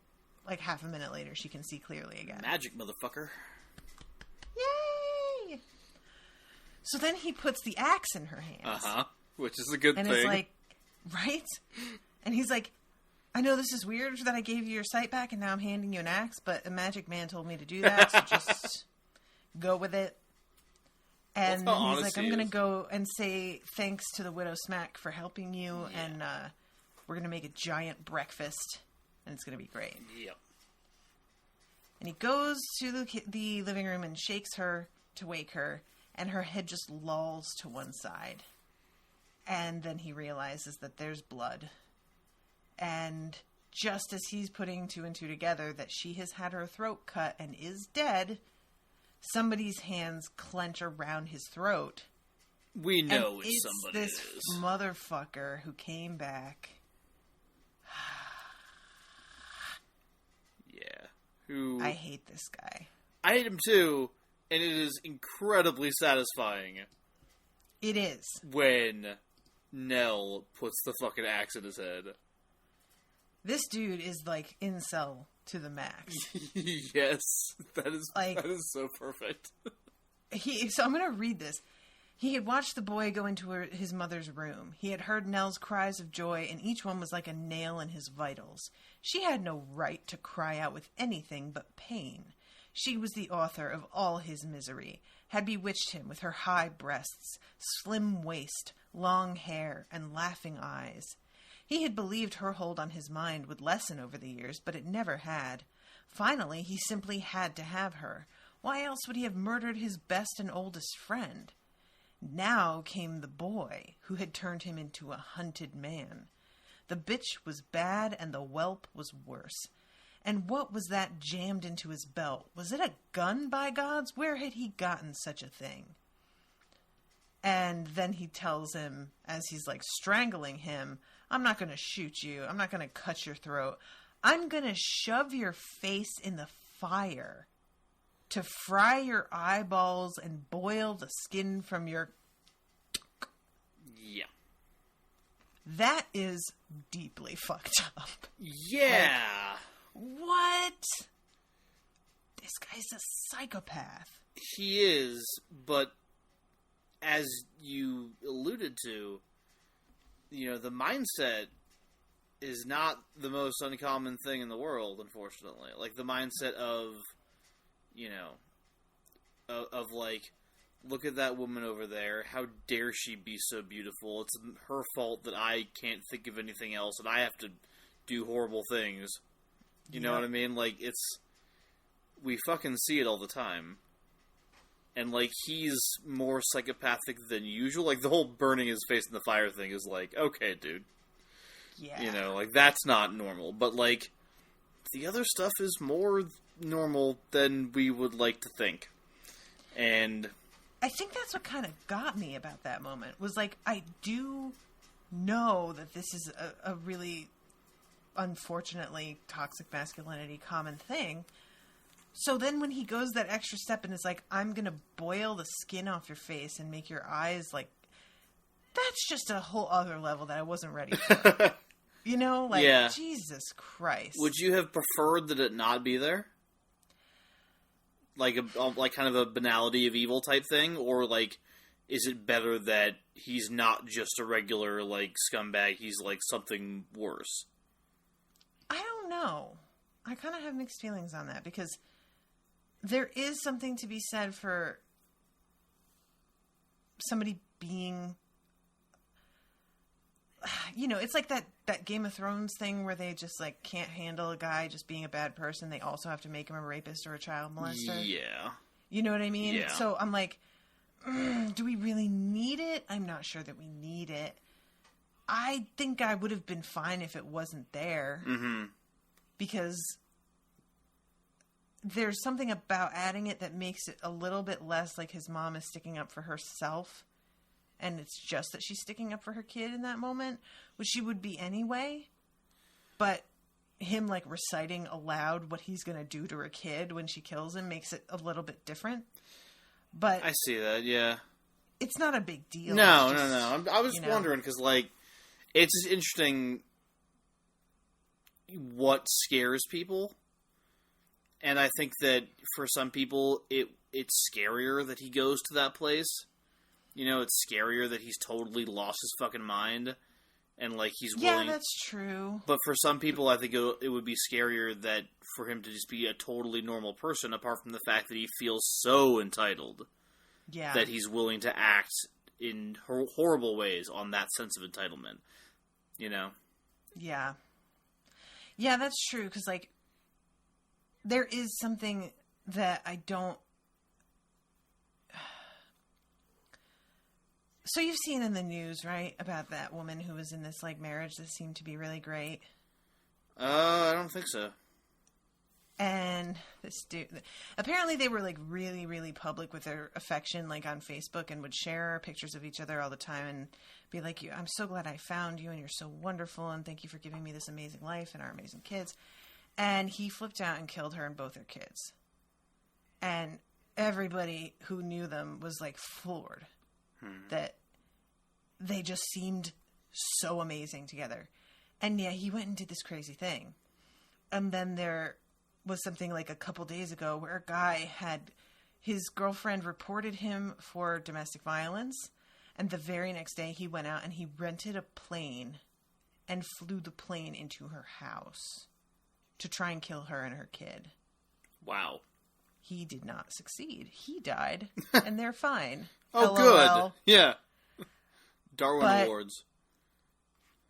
like half a minute later, she can see clearly again. Magic, motherfucker. Yay! So then he puts the axe in her hands. Which is a good and thing. it's like, right? And he's like, I know this is weird that I gave you your sight back and now I'm handing you an axe, but a magic man told me to do that, so just go with it. And he's like, I'm going to go and say thanks to the Widow Smack for helping you, and we're going to make a giant breakfast. And it's going to be great. Yep. And he goes to the living room and shakes her to wake her. And her head just lolls to one side. And then he realizes that there's blood. And just as he's putting two and two together that she has had her throat cut and is dead, somebody's hands clench around his throat. We know it's somebody this is. Motherfucker who came back. Who I hate this guy. I hate him too, and it is incredibly satisfying. It is. When Nell puts the fucking axe in his head. This dude is like incel to the max. Yes, that is so perfect. So I'm going to read this. He had watched the boy go into his mother's room. He had heard Nell's cries of joy, and each one was like a nail in his vitals. She had no right to cry out with anything but pain. She was the author of all his misery, had bewitched him with her high breasts, slim waist, long hair, and laughing eyes. He had believed her hold on his mind would lessen over the years, but it never had. Finally, he simply had to have her. Why else would he have murdered his best and oldest friend? Now came the boy, who had turned him into a hunted man. The bitch was bad, and the whelp was worse. And what was that jammed into his belt? Was it a gun, by gods? Where had he gotten such a thing? And then he tells him, as he's like strangling him, I'm not going to shoot you. I'm not going to cut your throat. I'm going to shove your face in the fire to fry your eyeballs and boil the skin from your... Yeah. That is deeply fucked up. Yeah. What? This guy's a psychopath. He is, but as you alluded to, you know, the mindset is not the most uncommon thing in the world, unfortunately. Like, the mindset of, you know, of like, look at that woman over there. How dare she be so beautiful? It's her fault that I can't think of anything else, and I have to do horrible things. You know what I mean? Like, we fucking see it all the time. And, like, he's more psychopathic than usual. Like, the whole burning his face in the fire thing is like, okay, dude. Yeah. You know, like, that's not normal. But, like, the other stuff is more normal than we would like to think. And I think that's what kind of got me about that moment. Was, like, I do know that this is a really, unfortunately, toxic masculinity common thing. So then when he goes that extra step and is like, I'm going to boil the skin off your face and make your eyes like, that's just a whole other level that I wasn't ready for. You know? Like, yeah. Jesus Christ. Would you have preferred that it not be there? Like kind of a banality of evil type thing? Or, like, is it better that he's not just a regular, like, scumbag, he's, like, something worse? I don't know. I kind of have mixed feelings on that because there is something to be said for somebody being, you know, it's like that Game of Thrones thing where they just, like, can't handle a guy just being a bad person. They also have to make him a rapist or a child molester. Yeah. You know what I mean? Yeah. So I'm like, do we really need it? I'm not sure that we need it. I think I would have been fine if it wasn't there. Mm-hmm. Because there's something about adding it that makes it a little bit less like his mom is sticking up for herself. And it's just that she's sticking up for her kid in that moment, which she would be anyway. But him, like, reciting aloud what he's going to do to her kid when she kills him makes it a little bit different. But I see that, yeah. It's not a big deal. No. I was wondering, because, like, it's just interesting what scares people. And I think that for some people, it's scarier that he goes to that place. You know, it's scarier that he's totally lost his fucking mind. And, like, he's willing... Yeah, that's true. But for some people, I think it would be scarier that for him to just be a totally normal person, apart from the fact that he feels so entitled. Yeah. That he's willing to act in horrible ways on that sense of entitlement. You know? Yeah. Yeah, that's true, because, like, there is something that I don't... So you've seen in the news, right, about that woman who was in this, like, marriage that seemed to be really great? I don't think so. And this dude... Apparently they were, like, really, really public with their affection, like, on Facebook, and would share pictures of each other all the time and be like, I'm so glad I found you, and you're so wonderful, and thank you for giving me this amazing life and our amazing kids. And he flipped out and killed her and both her kids. And everybody who knew them was, like, floored. That they just seemed so amazing together. And yeah, he went and did this crazy thing. And then there was something like a couple days ago where a guy had his girlfriend reported him for domestic violence. And the very next day he went out and he rented a plane and flew the plane into her house to try and kill her and her kid. Wow. He did not succeed. He died, and they're fine. Oh, LOL. good. Yeah. Darwin But Awards.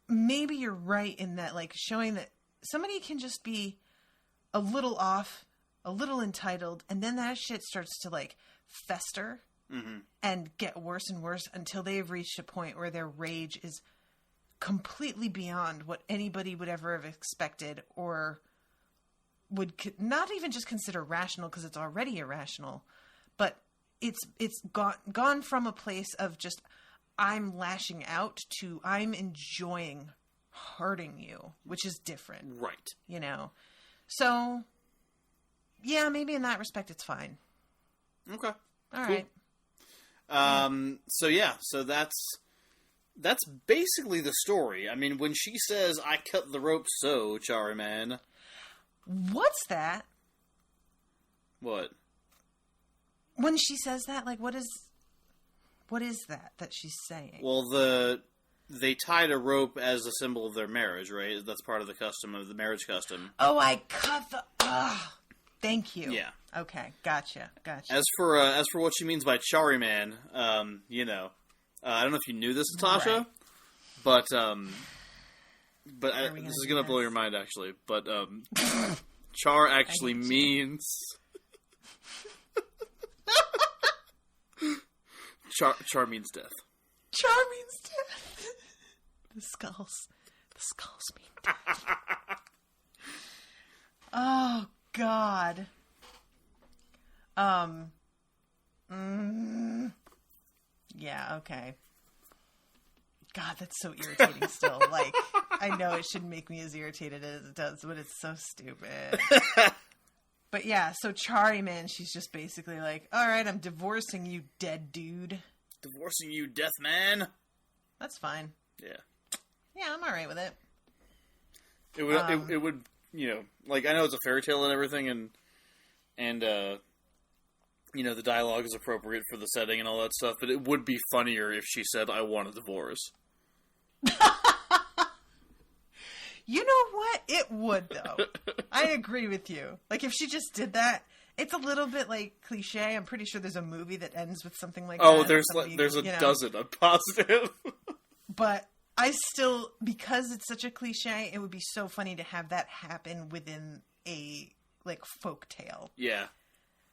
Maybe you're right in that, like, showing that somebody can just be a little off, a little entitled, and then that shit starts to, like, fester and get worse and worse until they've reached a point where their rage is completely beyond what anybody would ever have expected or would not even just consider rational, because it's already irrational, but it's gone from a place of just I'm lashing out to I'm enjoying hurting you, which is different. Right. You know? So, yeah, maybe in that respect it's fine. Okay. All cool. right. So that's basically the story. I mean, when she says, I cut the rope so, Charry Man. What's that? What? When she says that, like, what is that she's saying? Well, they tied a rope as a symbol of their marriage, right? That's part of the custom of the marriage custom. Oh, I cut the... Thank you. Yeah. Okay, gotcha. As for what she means by Chari Man, you know, I don't know if you knew this, Natasha, Right. but we this gonna is do gonna this? blow your mind actually. But Char actually means Char means death. Char means death. The skulls mean death. Oh God. Yeah. Okay. God, that's so irritating. Still, like, I know it shouldn't make me as irritated as it does, but it's so stupid. But yeah, so Chari Man, she's just basically like, all right, I'm divorcing you, dead dude. Divorcing you, death man. That's fine. Yeah. Yeah, I'm all right with it. It would it would, you know, like, I know it's a fairy tale and everything, and you know, the dialogue is appropriate for the setting and all that stuff, but it would be funnier if she said, I want a divorce. You know what? It would, though. I agree with you. Like, if she just did that, it's a little bit, like, cliche. I'm pretty sure there's a movie that ends with something like that. Oh, there's a you know. dozen, I'm positive. But I still, because it's such a cliche, it would be so funny to have that happen within a, like, folk tale. Yeah.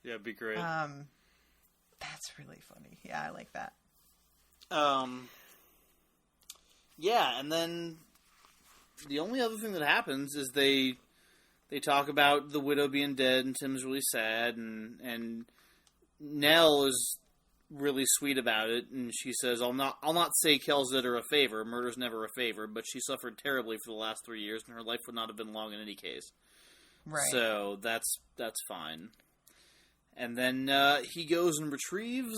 Yeah, it'd be great. That's really funny. Yeah, I like that. Yeah, and then the only other thing that happens is they talk about the widow being dead, and Tim's really sad, and Nell is really sweet about it, and she says, "I'll not say Kel's did her a favor. Murder's never a favor, but she suffered terribly for the last 3 years, and her life would not have been long in any case." Right. So that's fine. And then he goes and retrieves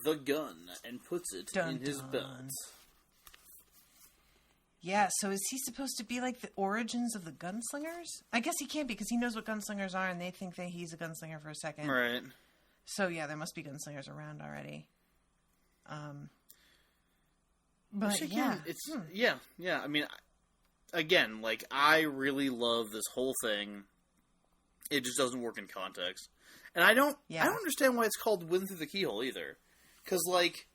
the gun and puts it in his belt. Yeah, so is he supposed to be like the origins of the gunslingers? I guess he can't be because he knows what gunslingers are and they think that he's a gunslinger for a second. Right. So yeah, there must be gunslingers around already. But Which again, yeah. it's yeah. I mean, again, like, I really love this whole thing. It just doesn't work in context. And I don't understand why it's called Wind Through the Keyhole either. Because, like,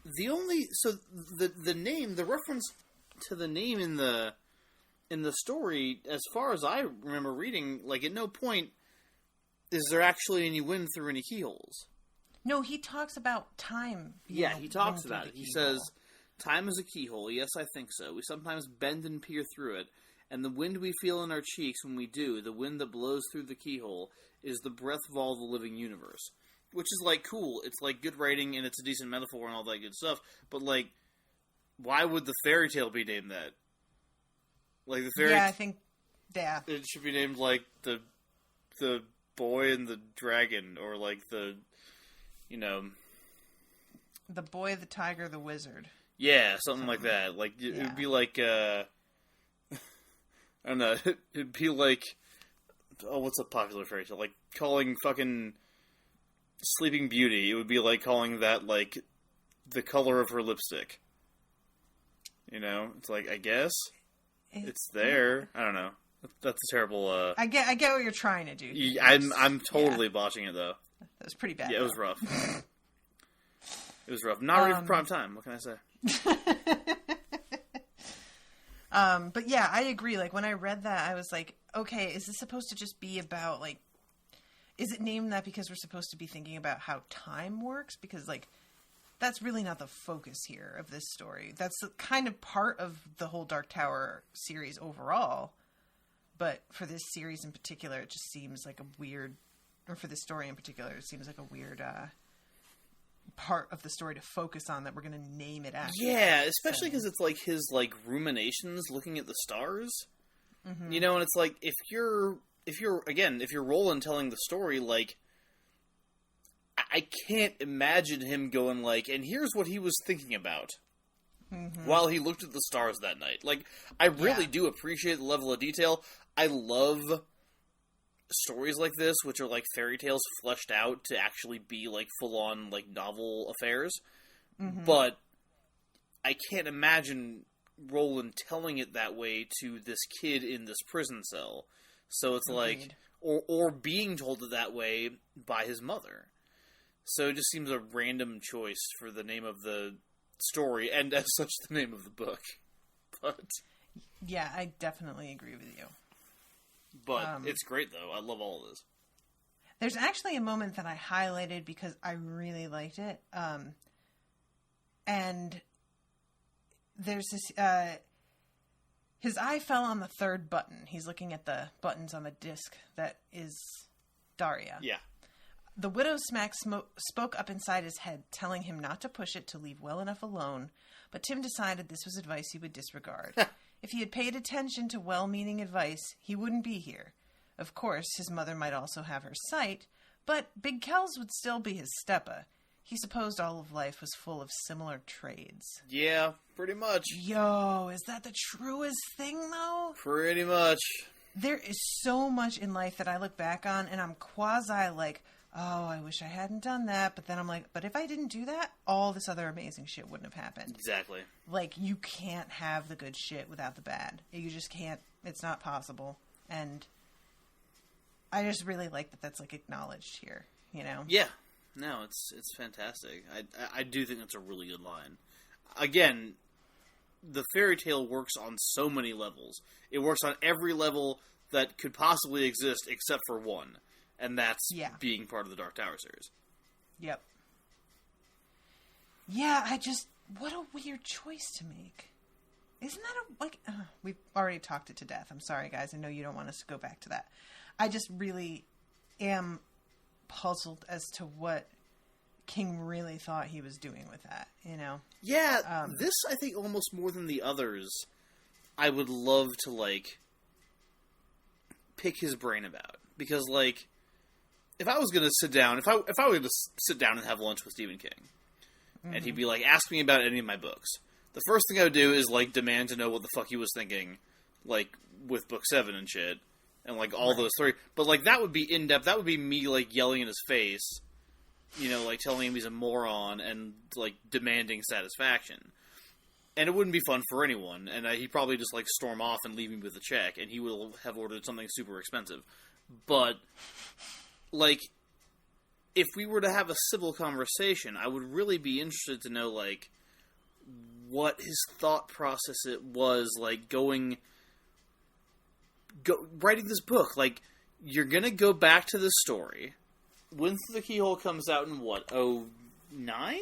the name, the reference to the name in the story, as far as I remember reading, like, at no point is there actually any wind through any keyholes. No, he talks about time. Yeah, he talks about it. He says, "Time is a keyhole. Yes, I think so. We sometimes bend and peer through it. And the wind we feel in our cheeks when we do, the wind that blows through the keyhole, is the breath of all the living universe." Which is, like, cool. It's, like, good writing, and it's a decent metaphor and all that good stuff. But, like, why would the fairy tale be named that? Like, the fairy... Yeah, I think... Yeah. It should be named, like, the boy and the dragon, or, like, the, you know... The boy, the tiger, the wizard. Yeah, something like that. Like, it would be like, I don't know, it'd be like... Oh, what's a popular fairy tale? Like, calling fucking Sleeping Beauty, it would be like calling that, like, the color of her lipstick. You know? It's like, I guess it's there. I don't know. That's a terrible, I get what you're trying to do. I'm totally botching it, though. That was pretty bad. Yeah, it was rough. It was rough. Not ready for prime time. What can I say? But yeah, I agree. Like, when I read that, I was like, okay, is this supposed to just be about, like, is it named that because we're supposed to be thinking about how time works? Because, like, that's really not the focus here of this story. That's kind of part of the whole Dark Tower series overall. But for this series in particular, it just seems like a weird, or for this story in particular, it seems like a weird, part of the story to focus on that we're going to name it after. Yeah, especially because it's like his, like, ruminations looking at the stars. Mm-hmm. You know, and it's like, if you're Roland telling the story, like, I can't imagine him going, like, and here's what he was thinking about while he looked at the stars that night. Like, I really do appreciate the level of detail. I love stories like this, which are like fairy tales fleshed out to actually be like full-on like novel affairs. But I can't imagine Roland telling it that way to this kid in this prison cell. So it's like, or being told it that way by his mother. So it just seems a random choice for the name of the story, and as such, the name of the book. But yeah, I definitely agree with you. But it's great, though. I love all of this. There's actually a moment that I highlighted because I really liked it. And there's this... his eye fell on the third button. He's looking at the buttons on the disc that is Daria. Yeah. The widow smack spoke up inside his head, telling him not to push it, to leave well enough alone. But Tim decided this was advice he would disregard. If he had paid attention to well-meaning advice, he wouldn't be here. Of course, his mother might also have her sight, but Big Kells would still be his steppa. He supposed all of life was full of similar trades. Yeah, pretty much. Yo, is that the truest thing, though? Pretty much. There is so much in life that I look back on, and I'm quasi like, oh, I wish I hadn't done that. But then I'm like, but if I didn't do that, all this other amazing shit wouldn't have happened. Exactly. Like, you can't have the good shit without the bad. You just can't. It's not possible. And I just really like that that's, like, acknowledged here, you know? Yeah. No, it's fantastic. I do think that's a really good line. Again, the fairy tale works on so many levels. It works on every level that could possibly exist except for one. And that's being part of the Dark Tower series. Yep. Yeah, what a weird choice to make. Isn't that we've already talked it to death. I'm sorry, guys. I know you don't want us to go back to that. I just really am puzzled as to what King really thought he was doing with that, you know? Yeah, this, I think, almost more than the others, I would love to, like, pick his brain about. Because, like, if I was going to sit down, if I were going to sit down and have lunch with Stephen King, and he'd be like, ask me about any of my books, the first thing I would do is, like, demand to know what the fuck he was thinking, like, with Book 7 and shit, and, like, all those three. But, like, that would be in-depth. That would be me, like, yelling in his face, you know, like, telling him he's a moron and, like, demanding satisfaction. And it wouldn't be fun for anyone, and he'd probably just, like, storm off and leave me with a check, and he will have ordered something super expensive. But, like, if we were to have a civil conversation, I would really be interested to know, like, what his thought process it was, like, writing this book. Like, you're gonna go back to this story. Wind Through the Keyhole comes out in, what, 2009?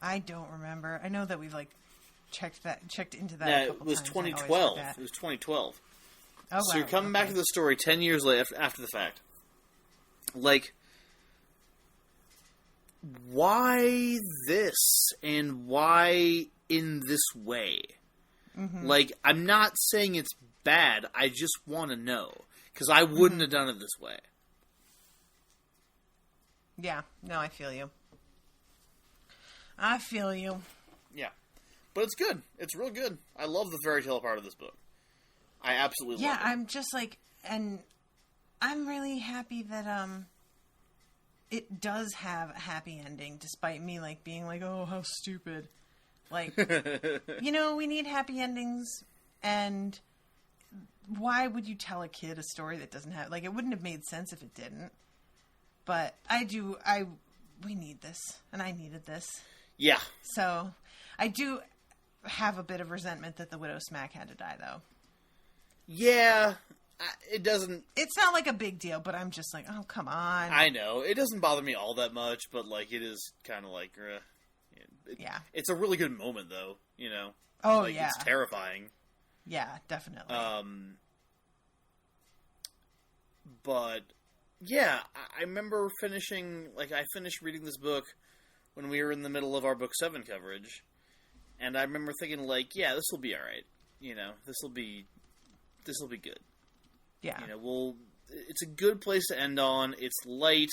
I don't remember. I know that we've, like, checked into that Yeah, a couple it was times. 2012. It was 2012. Oh, So you're coming back to the story 10 years later after the fact. Like, why this? And why in this way? Mm-hmm. Like, I'm not saying it's bad. I just want to know. Because I wouldn't have done it this way. Yeah. No, I feel you. I feel you. Yeah. But it's good. It's real good. I love the fairy tale part of this book. I absolutely love it. Yeah, I'm just like... And I'm really happy that, it does have a happy ending, despite me, like, being like, oh, how stupid. Like, you know, we need happy endings, and why would you tell a kid a story that doesn't have... Like, it wouldn't have made sense if it didn't. But we need this, and I needed this. Yeah. So, I do have a bit of resentment that the Widow Smack had to die, though. Yeah, it doesn't... It's not like a big deal, but I'm just like, oh, come on. I know. It doesn't bother me all that much, but, like, it is kind of like... yeah. It's a really good moment, though, you know? Oh, like, yeah. It's terrifying. Yeah, definitely. But, yeah, I remember finishing... Like, I finished reading this book when we were in the middle of our Book 7 coverage, and I remember thinking, like, yeah, this will be alright. You know, this will be good. Yeah. You know, it's a good place to end on. It's light.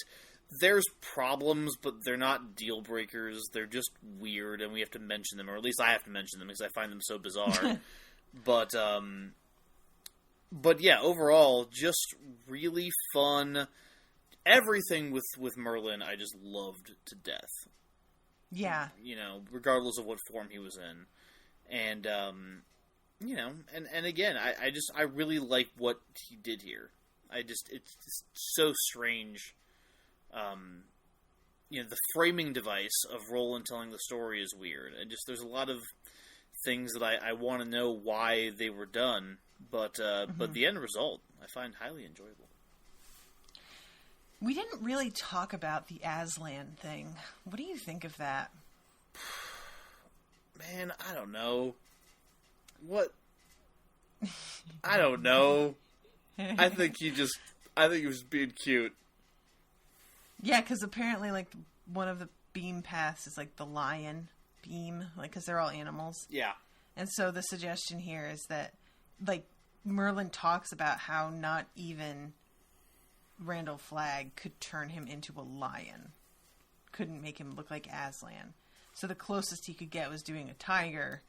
There's problems, but they're not deal breakers. They're just weird, and we have to mention them, or at least I have to mention them because I find them so bizarre. But yeah, overall, just really fun. Everything with Merlin, I just loved to death. Yeah. You know, regardless of what form he was in. And, you know, and again, I really like what he did here. It's just so strange. You know, the framing device of Roland telling the story is weird. And just, there's a lot of things that I want to know why they were done, but the end result I find highly enjoyable. We didn't really talk about the Aslan thing. What do you think of that? Man, I don't know. What? I don't know. I think he was being cute. Yeah, because apparently, like, one of the beam paths is, like, the lion beam, like, because they're all animals. Yeah. And so the suggestion here is that, like, Merlin talks about how not even Randall Flagg could turn him into a lion. Couldn't make him look like Aslan. So the closest he could get was doing a tiger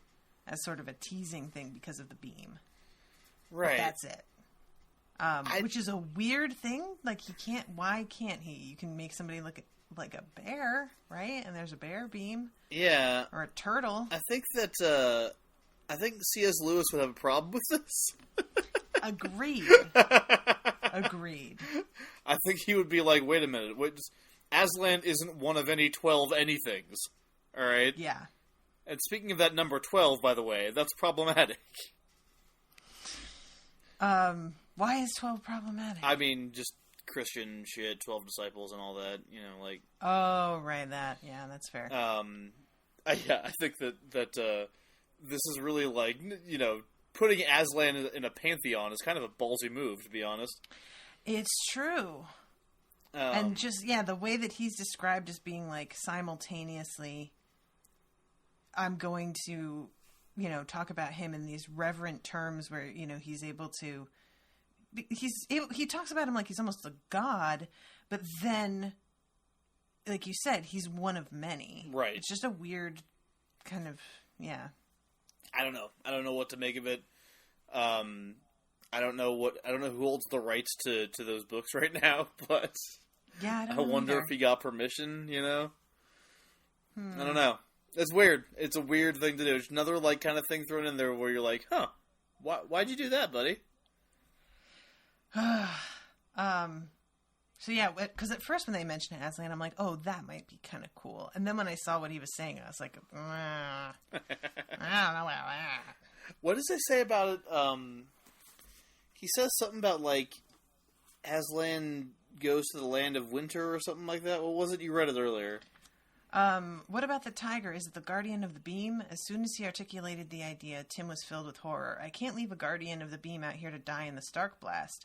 as sort of a teasing thing because of the beam. Right. But that's it. Which is a weird thing. Like, why can't he? You can make somebody look like a bear, right? And there's a bear beam. Yeah. Or a turtle. I think C.S. Lewis would have a problem with this. Agreed. Agreed. I think he would be like, wait a minute. Aslan isn't one of any 12 anythings. Alright? Yeah. And speaking of that number 12, by the way, that's problematic. Why is 12 problematic? I mean, just Christian shit, 12 disciples and all that, you know, like... Oh, right, that. Yeah, that's fair. I think that this is really, like, you know, putting Aslan in a pantheon is kind of a ballsy move, to be honest. It's true. And just, yeah, the way that he's described as being, like, simultaneously, I'm going to, you know, talk about him in these reverent terms where, you know, he's able to... He talks about him like he's almost a god, but then, like you said, he's one of many. Right. It's just a weird kind of, yeah. I don't know. I don't know what to make of it. I don't know who holds the rights to those books right now, but yeah, I wonder if he got permission, you know? I don't know. It's weird. It's a weird thing to do. It's another, like, kind of thing thrown in there where you're like, huh, why'd you do that, buddy? So yeah, because at first when they mentioned Aslan, I'm like, oh, that might be kind of cool. And then when I saw what he was saying, I was like, I don't know about that. What does they say about it? He says something about, like, Aslan goes to the land of winter or something like that. What was it? You read it earlier. What about the tiger? Is it the guardian of the beam? As soon as he articulated the idea, Tim was filled with horror. I can't leave a guardian of the beam out here to die in the Starkblast.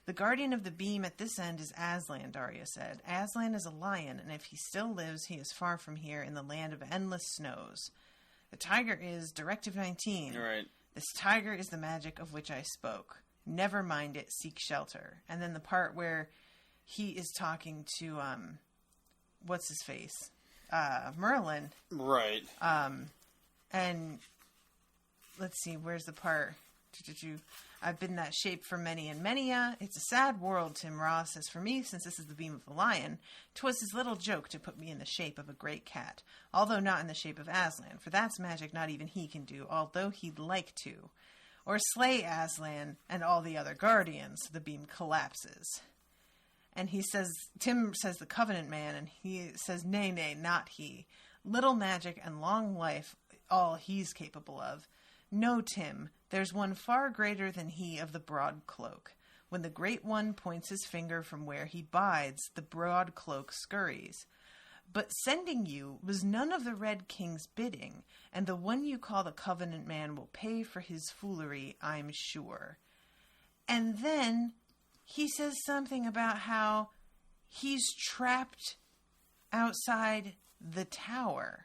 The guardian of the beam at this end is Aslan, Daria said. Aslan is a lion, and if he still lives, he is far from here in the land of endless snows. The tiger is Directive 19. Right. This tiger is the magic of which I spoke. Never mind it, seek shelter. And then the part where he is talking to, what's his face? Merlin. Right. And let's see, where's the part? I've been that shape for many and many-a. It's a sad world, Tim Ross. As for me, since this is the beam of the lion, 'twas his little joke to put me in the shape of a great cat, although not in the shape of Aslan, for that's magic not even he can do, although he'd like to. Or slay Aslan and all the other guardians, the beam collapses. And he says, Tim says the Covenant Man, and he says, nay, nay, not he. Little magic and long life, all he's capable of. No, Tim, there's one far greater than he of the broad cloak. When the Great One points his finger from where he bides, the broad cloak scurries. But sending you was none of the Red King's bidding, and the one you call the Covenant Man will pay for his foolery, I'm sure. And then he says something about how he's trapped outside the tower.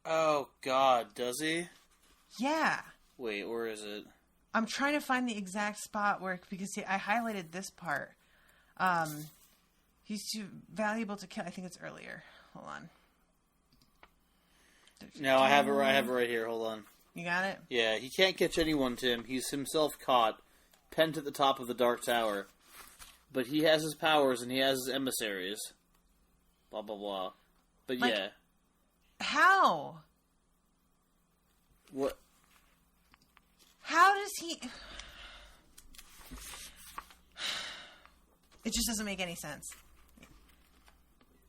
Oh, God, does he? Yeah. Wait, where is it? I'm trying to find the exact spot where, because I highlighted this part. He's too valuable to kill. I think it's earlier. Hold on. No, I have it right here. Hold on. You got it? Yeah, he can't catch anyone, Tim. He's himself caught, pent at the top of the Dark Tower. But he has his powers and he has his emissaries. Blah, blah, blah. But like, yeah. How? What? How does he... It just doesn't make any sense.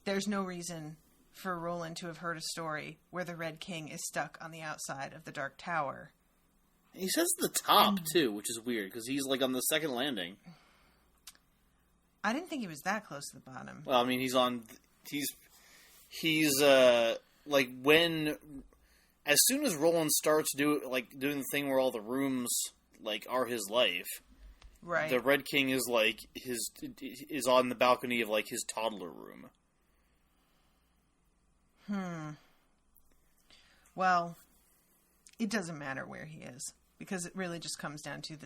There's no reason for Roland to have heard a story where the Red King is stuck on the outside of the Dark Tower. He says the top, too, which is weird, because he's, like, on the second landing. I didn't think he was that close to the bottom. Well, I mean, he's like, when... As soon as Roland starts doing the thing where all the rooms, like, are his life... Right. The Red King is, like, is on the balcony of, like, his toddler room. Well, it doesn't matter where he is, because it really just comes down to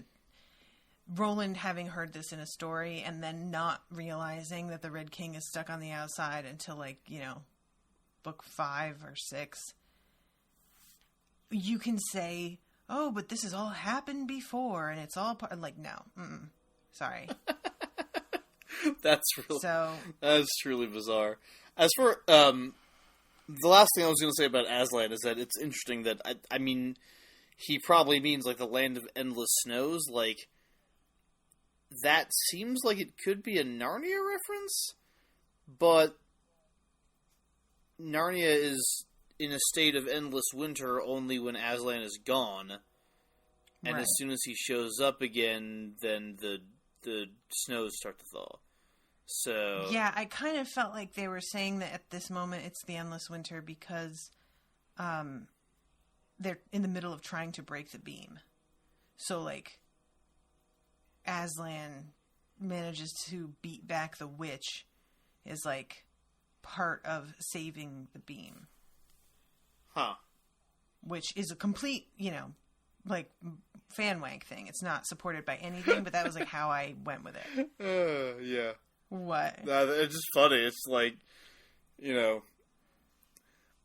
Roland having heard this in a story and then not realizing that the Red King is stuck on the outside until, like, book 5 or 6. You can say, oh, but this has all happened before, and it's all part... Like, no. Sorry. That's truly bizarre. As for, the last thing I was going to say about Aslan is that it's interesting that, I mean, he probably means, like, the land of endless snows. Like, that seems like it could be a Narnia reference, but Narnia is in a state of endless winter only when Aslan is gone. And right. As soon as he shows up again, then the snows start to thaw. So yeah, I kind of felt like they were saying that at this moment it's the endless winter because they're in the middle of trying to break the beam. So, like, Aslan manages to beat back the witch is, like, part of saving the beam. Huh. Which is a complete, like, fan wank thing. It's not supported by anything, but that was, like, how I went with it. Yeah. What? No, it's just funny. It's like,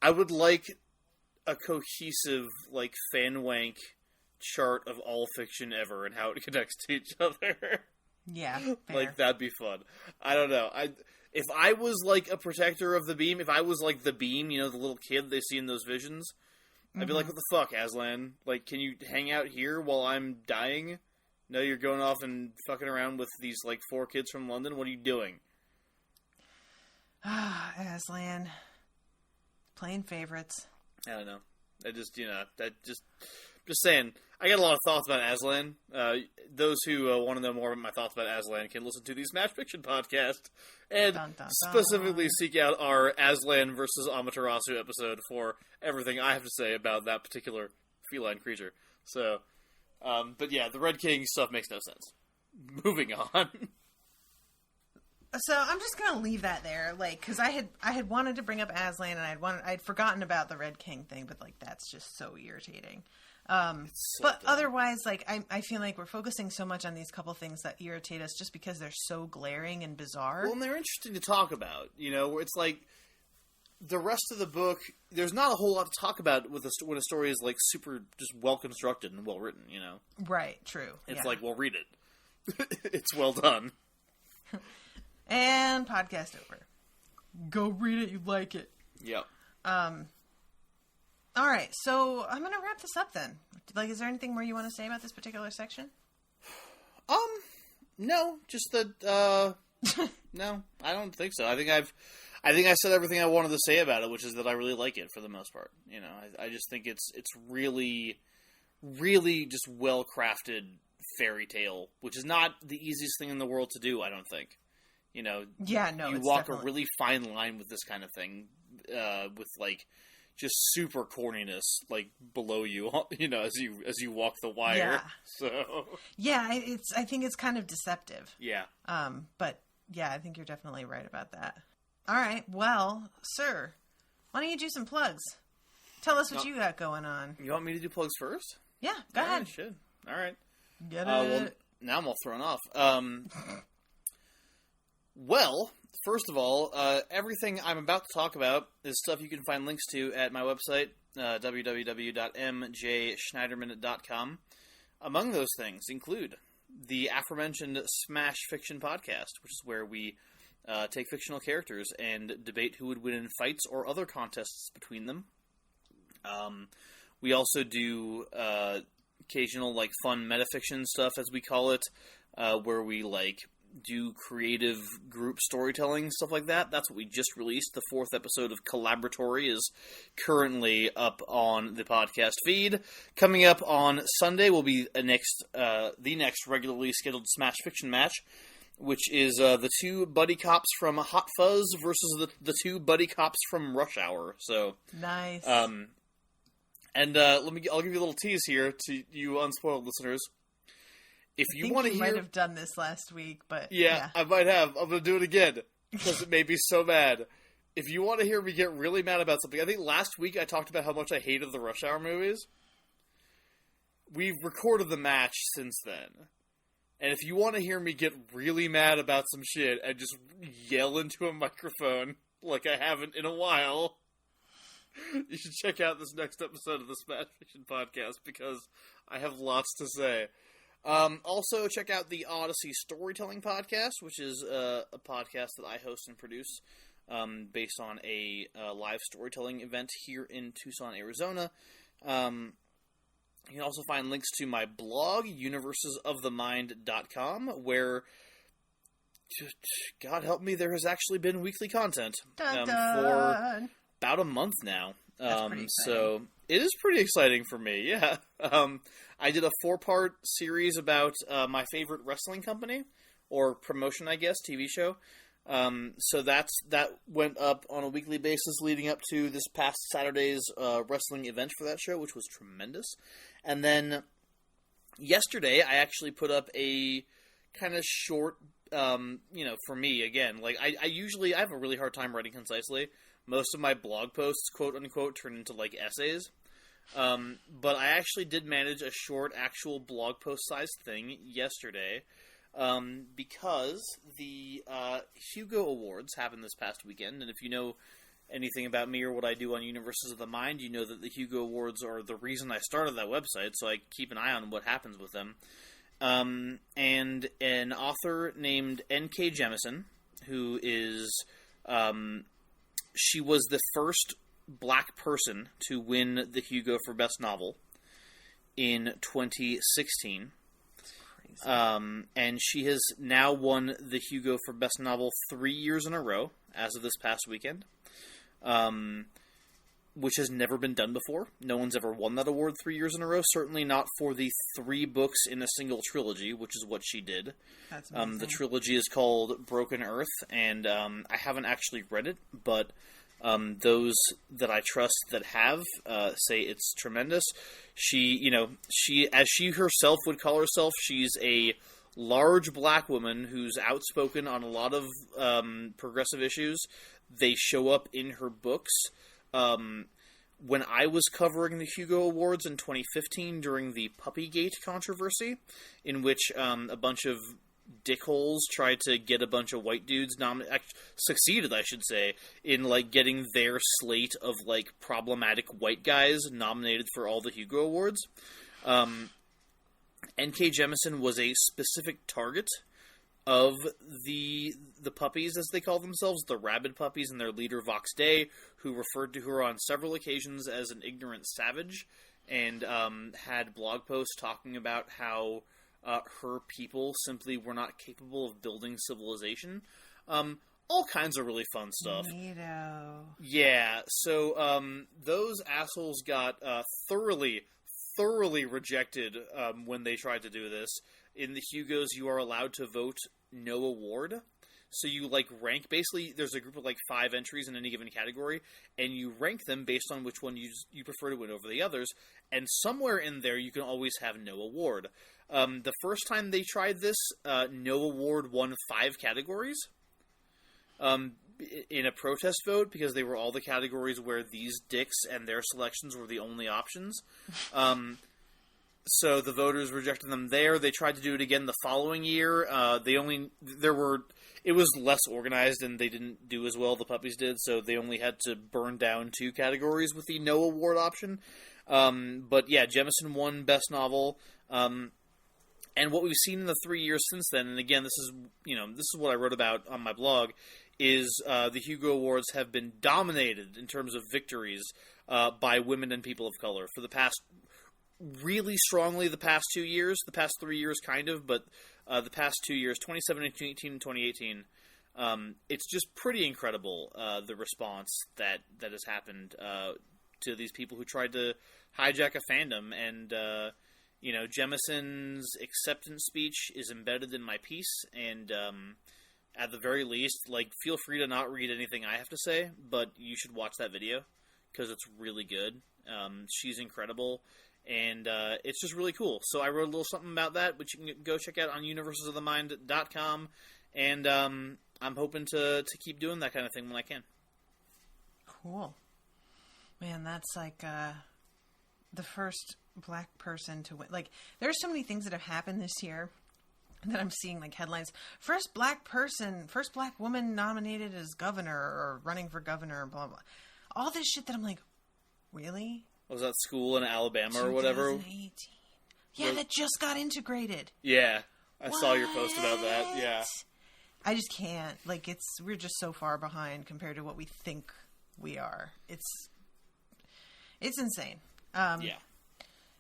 I would like a cohesive, like, fan wank chart of all fiction ever and how it connects to each other. Yeah. Fair. Like, that'd be fun. I don't know. If I was, like, a protector of the beam, if I was, like, the beam, the little kid they see in those visions, I'd be like, what the fuck, Aslan? Like, can you hang out here while I'm dying? No, you're going off and fucking around with these, like, 4 kids from London? What are you doing? Ah, Aslan. Playing favorites. I don't know. Just saying. I got a lot of thoughts about Aslan. Those who want to know more about my thoughts about Aslan can listen to the Smash Fiction podcast and specifically seek out our Aslan versus Amaterasu episode for everything I have to say about that particular feline creature. So, but yeah, the Red King stuff makes no sense. Moving on. So I'm just gonna leave that there, like, because I had wanted to bring up Aslan and I'd forgotten about the Red King thing, but, like, that's just so irritating. But otherwise, like, I feel like we're focusing so much on these couple things that irritate us just because they're so glaring and bizarre. Well, and they're interesting to talk about, where it's like the rest of the book, there's not a whole lot to talk about when a story is, like, super just well constructed and well written, Right, true. It's like, well, read it. It's well done. And podcast over. Go read it, you like it. Yep. All right, so I'm going to wrap this up then. Like, is there anything more you want to say about this particular section? No, just that, no, I don't think so. I think I said everything I wanted to say about it, which is that I really like it for the most part. I just think it's really, really just well-crafted fairy tale, which is not the easiest thing in the world to do, I don't think. Yeah, no, you walk a really fine line with this kind of thing, with, like, just super corniness, like, below you, as you walk the wire. Yeah. So yeah, I think it's kind of deceptive. Yeah. But yeah, I think you're definitely right about that. All right, well, sir, why don't you do some plugs? Tell us what you got going on. You want me to do plugs first? Yeah, go ahead. I should. All right. Get it. Well, now I'm all thrown off. Well, first of all, everything I'm about to talk about is stuff you can find links to at my website, www.mjschneiderman.com. Among those things include the aforementioned Smash Fiction podcast, which is where we take fictional characters and debate who would win in fights or other contests between them. We also do occasional, like, fun metafiction stuff, as we call it, where we, like, do creative group storytelling, stuff like that. That's what we just released. The 4th episode of Collaboratory is currently up on the podcast feed. Coming up on Sunday will be the next regularly scheduled Smash Fiction match, which is the 2 buddy cops from Hot Fuzz versus the 2 buddy cops from Rush Hour. So nice. I'll give you a little tease here to you unspoiled listeners. If you want to hear, might have done this last week, but yeah, I might have. I'm going to do it again because it made me so mad. If you want to hear me get really mad about something, I think last week I talked about how much I hated the Rush Hour movies. We've recorded the match since then. And if you want to hear me get really mad about some shit and just yell into a microphone like I haven't in a while, you should check out this next episode of the Smash Fiction podcast because I have lots to say. Also, check out the Odyssey Storytelling Podcast, which is a podcast that I host and produce based on a live storytelling event here in Tucson, Arizona. You can also find links to my blog, universesofthemind.com, where, God help me, there has actually been weekly content for about a month now. So it is pretty exciting for me, yeah. I did a 4-part series about my favorite wrestling company, or promotion, I guess, TV show. So that went up on a weekly basis leading up to this past Saturday's wrestling event for that show, which was tremendous. And then yesterday, I actually put up a kind of short, for me, again, like I have a really hard time writing concisely. Most of my blog posts, quote unquote, turn into like essays. But I actually did manage a short actual blog post sized thing yesterday, because the Hugo Awards happened this past weekend, and if you know anything about me or what I do on Universes of the Mind, you know that the Hugo Awards are the reason I started that website, so I keep an eye on what happens with them. And an author named N.K. Jemisin, who is, she was the first Black person to win the Hugo for Best Novel in 2016. And she has now won the Hugo for Best Novel 3 years in a row as of this past weekend, which has never been done before. No one's ever won that award 3 years in a row, certainly not for the 3 books in a single trilogy, which is what she did. That's amazing. The trilogy is called Broken Earth, and I haven't actually read it, but those that I trust that have say it's tremendous. She, as she herself would call herself, she's a large Black woman who's outspoken on a lot of progressive issues. They show up in her books. When I was covering the Hugo Awards in 2015 during the Puppygate controversy, in which a bunch of dickholes tried to get a bunch of white dudes succeeded, I should say, in like getting their slate of like problematic white guys nominated for all the Hugo Awards. N.K. Jemisin was a specific target of the puppies, as they call themselves, the rabid puppies, and their leader Vox Day, who referred to her on several occasions as an ignorant savage, and had blog posts talking about how her people simply were not capable of building civilization. All kinds of really fun stuff. Neato. Yeah, so those assholes got thoroughly rejected when they tried to do this. In the Hugos, you are allowed to vote no award. So you, like, rank, basically, there's a group of, like, 5 entries in any given category, and you rank them based on which one you prefer to win over the others, and somewhere in there you can always have no award. The first time they tried this, no award won 5 categories in a protest vote, because they were all the categories where these dicks and their selections were the only options. So the voters rejected them there. They tried to do it again the following year. It was less organized, and they didn't do as well, the puppies did, so they only had to burn down 2 categories with the no award option. But yeah, Jemisin won Best Novel. And what we've seen in the 3 years since then, and again, this is what I wrote about on my blog, is the Hugo Awards have been dominated in terms of victories by women and people of color. For the past really strongly the past 2 years, the past 3 years kind of, but the past 2 years, 2017, and 2018, it's just pretty incredible, the response that has happened to these people who tried to hijack a fandom. And, Jemison's acceptance speech is embedded in my piece, and at the very least, feel free to not read anything I have to say, but you should watch that video, because it's really good. She's incredible. And it's just really cool. So I wrote a little something about that, which you can go check out on universesofthemind.com. And I'm hoping to keep doing that kind of thing when I can. Cool. Man, that's the first black person to win. There's so many things that have happened this year that I'm seeing headlines. First black woman nominated as governor or running for governor, blah, blah. All this shit that I'm like, really? Was that school in Alabama or whatever? 2018. Yeah, that just got integrated. Yeah, I saw your post about that. Yeah, I just can't. We're just so far behind compared to what we think we are. It's insane. Yeah.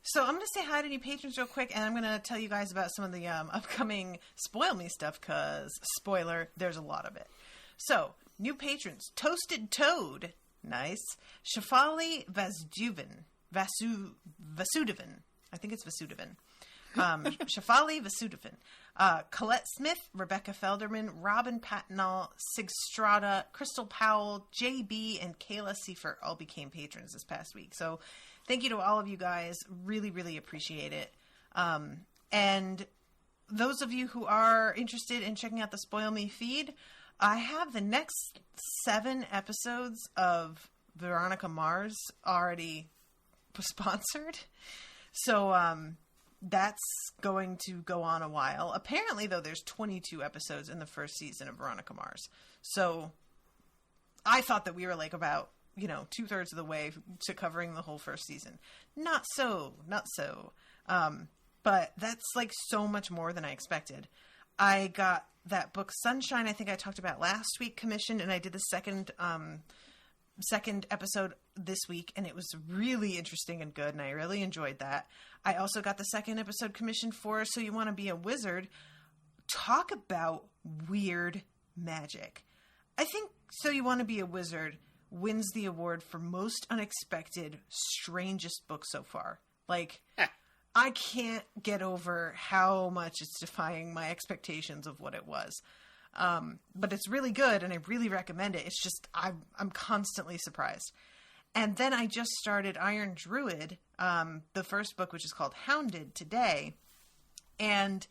So I'm going to say hi to new patrons real quick, and I'm going to tell you guys about some of the upcoming Spoil Me stuff, because, spoiler, there's a lot of it. So, new patrons. Toasted Toad. Nice. Shafali Vasudevan. I think it's Vasudevan. Shafali Vasudevan. Colette Smith, Rebecca Felderman, Robin Patnall, Sigstrada, Crystal Powell, JB, and Kayla Seifert all became patrons this past week. So thank you to all of you guys. Really, really appreciate it. And those of you who are interested in checking out the Spoil Me feed, I have the next 7 episodes of Veronica Mars already sponsored. So that's going to go on a while. Apparently, though, there's 22 episodes in the first season of Veronica Mars. So I thought that we were about, 2/3 of the way to covering the whole first season. Not so. But that's so much more than I expected. I got that book Sunshine, I think I talked about last week, commissioned, and I did the second episode this week, and it was really interesting and good, and I really enjoyed that. I also got the second episode commissioned for So You Want to Be a Wizard. Talk about weird magic. I think So You Want to Be a Wizard wins the award for most unexpected, strangest book so far. I can't get over how much it's defying my expectations of what it was. But it's really good, and I really recommend it. It's just, I'm constantly surprised. And then I just started Iron Druid, the first book, which is called Hounded, today. And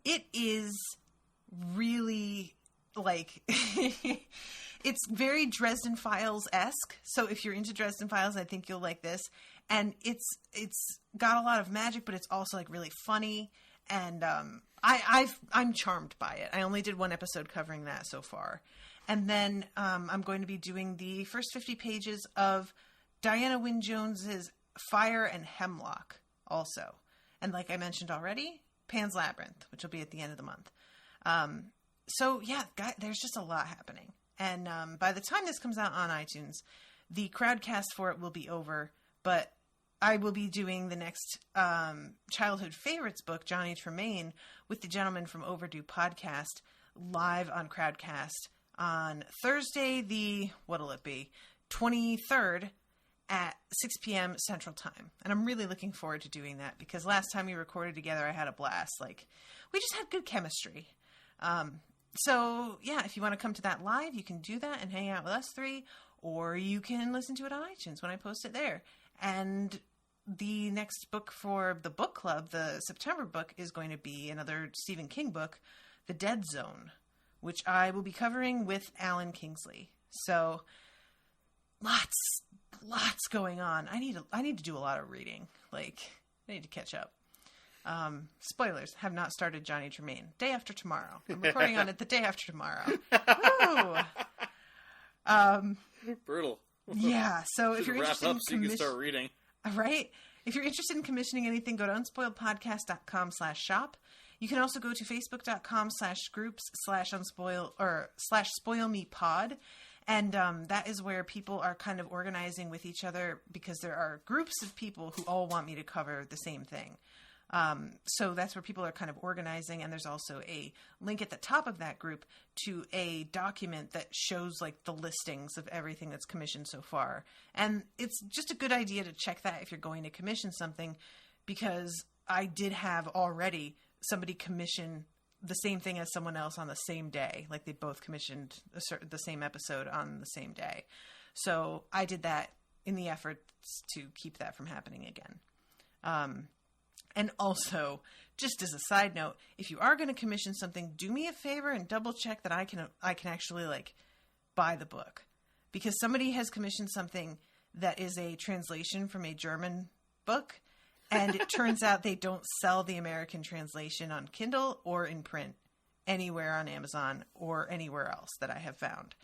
it is really, it's very Dresden Files-esque. So if you're into Dresden Files, I think you'll like this. And it's got a lot of magic, but it's also really funny. And I'm charmed by it. I only did one episode covering that so far. And then I'm going to be doing the first 50 pages of Diana Wynne Jones's Fire and Hemlock also. And like I mentioned already, Pan's Labyrinth, which will be at the end of the month. So yeah, there's just a lot happening. And by the time this comes out on iTunes, the crowdcast for it will be over. But I will be doing the next childhood favorites book, Johnny Tremaine, with the gentleman from Overdue Podcast, live on Crowdcast on Thursday, the 23rd at 6 p.m. Central Time. And I'm really looking forward to doing that, because last time we recorded together, I had a blast. We just had good chemistry. So yeah, if you want to come to that live, you can do that and hang out with us three, or you can listen to it on iTunes when I post it there. And the next book for the book club, the September book, is going to be another Stephen King book, The Dead Zone, which I will be covering with Alan Kingsley. So lots going on. I need to do a lot of reading. I need to catch up. Spoilers, have not started Johnny Tremaine. Day after tomorrow. I'm recording on it the day after tomorrow. Woo! Brutal. Yeah, so if you're interested in so you can start reading. Right? If you're interested in commissioning anything, go to unspoiledpodcast.com/shop. You can also go to facebook.com/groups/unspoil or /spoilmepod And that is where people are kind of organizing with each other because there are groups of people who all want me to cover the same thing. So that's where people are kind of organizing. And there's also a link at the top of that group to a document that shows like the listings of everything that's commissioned so far. And it's just a good idea to check that if you're going to commission something, because I did have already somebody commission the same thing as someone else on the same day. Like they both commissioned the same episode on the same day. So I did that in the efforts to keep that from happening again. And also, just as a side note, if you are going to commission something, do me a favor and double check that I can actually like buy the book, because somebody has commissioned something that is a translation from a German book. And it turns out they don't sell the American translation on Kindle or in print anywhere on Amazon or anywhere else that I have found.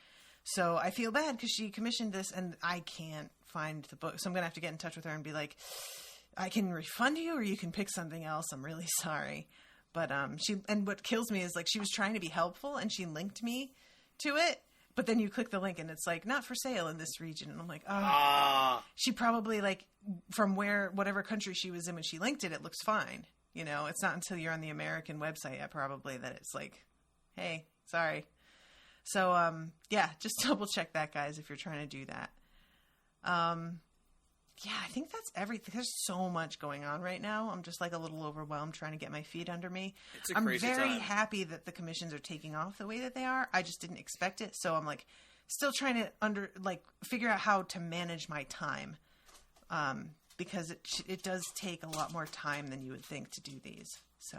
So I feel bad because she commissioned this and I can't find the book. So I'm going to have to get in touch with her and be like, I can refund you or you can pick something else. I'm really sorry. But and what kills me is like she was trying to be helpful and she linked me to it. But then you click the link and it's like, not for sale in this region. And I'm like, She probably like from whatever country she was in when she linked it, it looks fine. You know, it's not until you're on the American website probably that it's like, hey, sorry. So, yeah, just double check that, guys, if you're trying to do that. Yeah, I think that's everything. There's so much going on right now. I'm just like a little overwhelmed trying to get my feet under me. I'm very happy that the commissions are taking off the way that they are. I just didn't expect it. So I'm like still trying to figure out how to manage my time. Because it does take a lot more time than you would think to do these. So,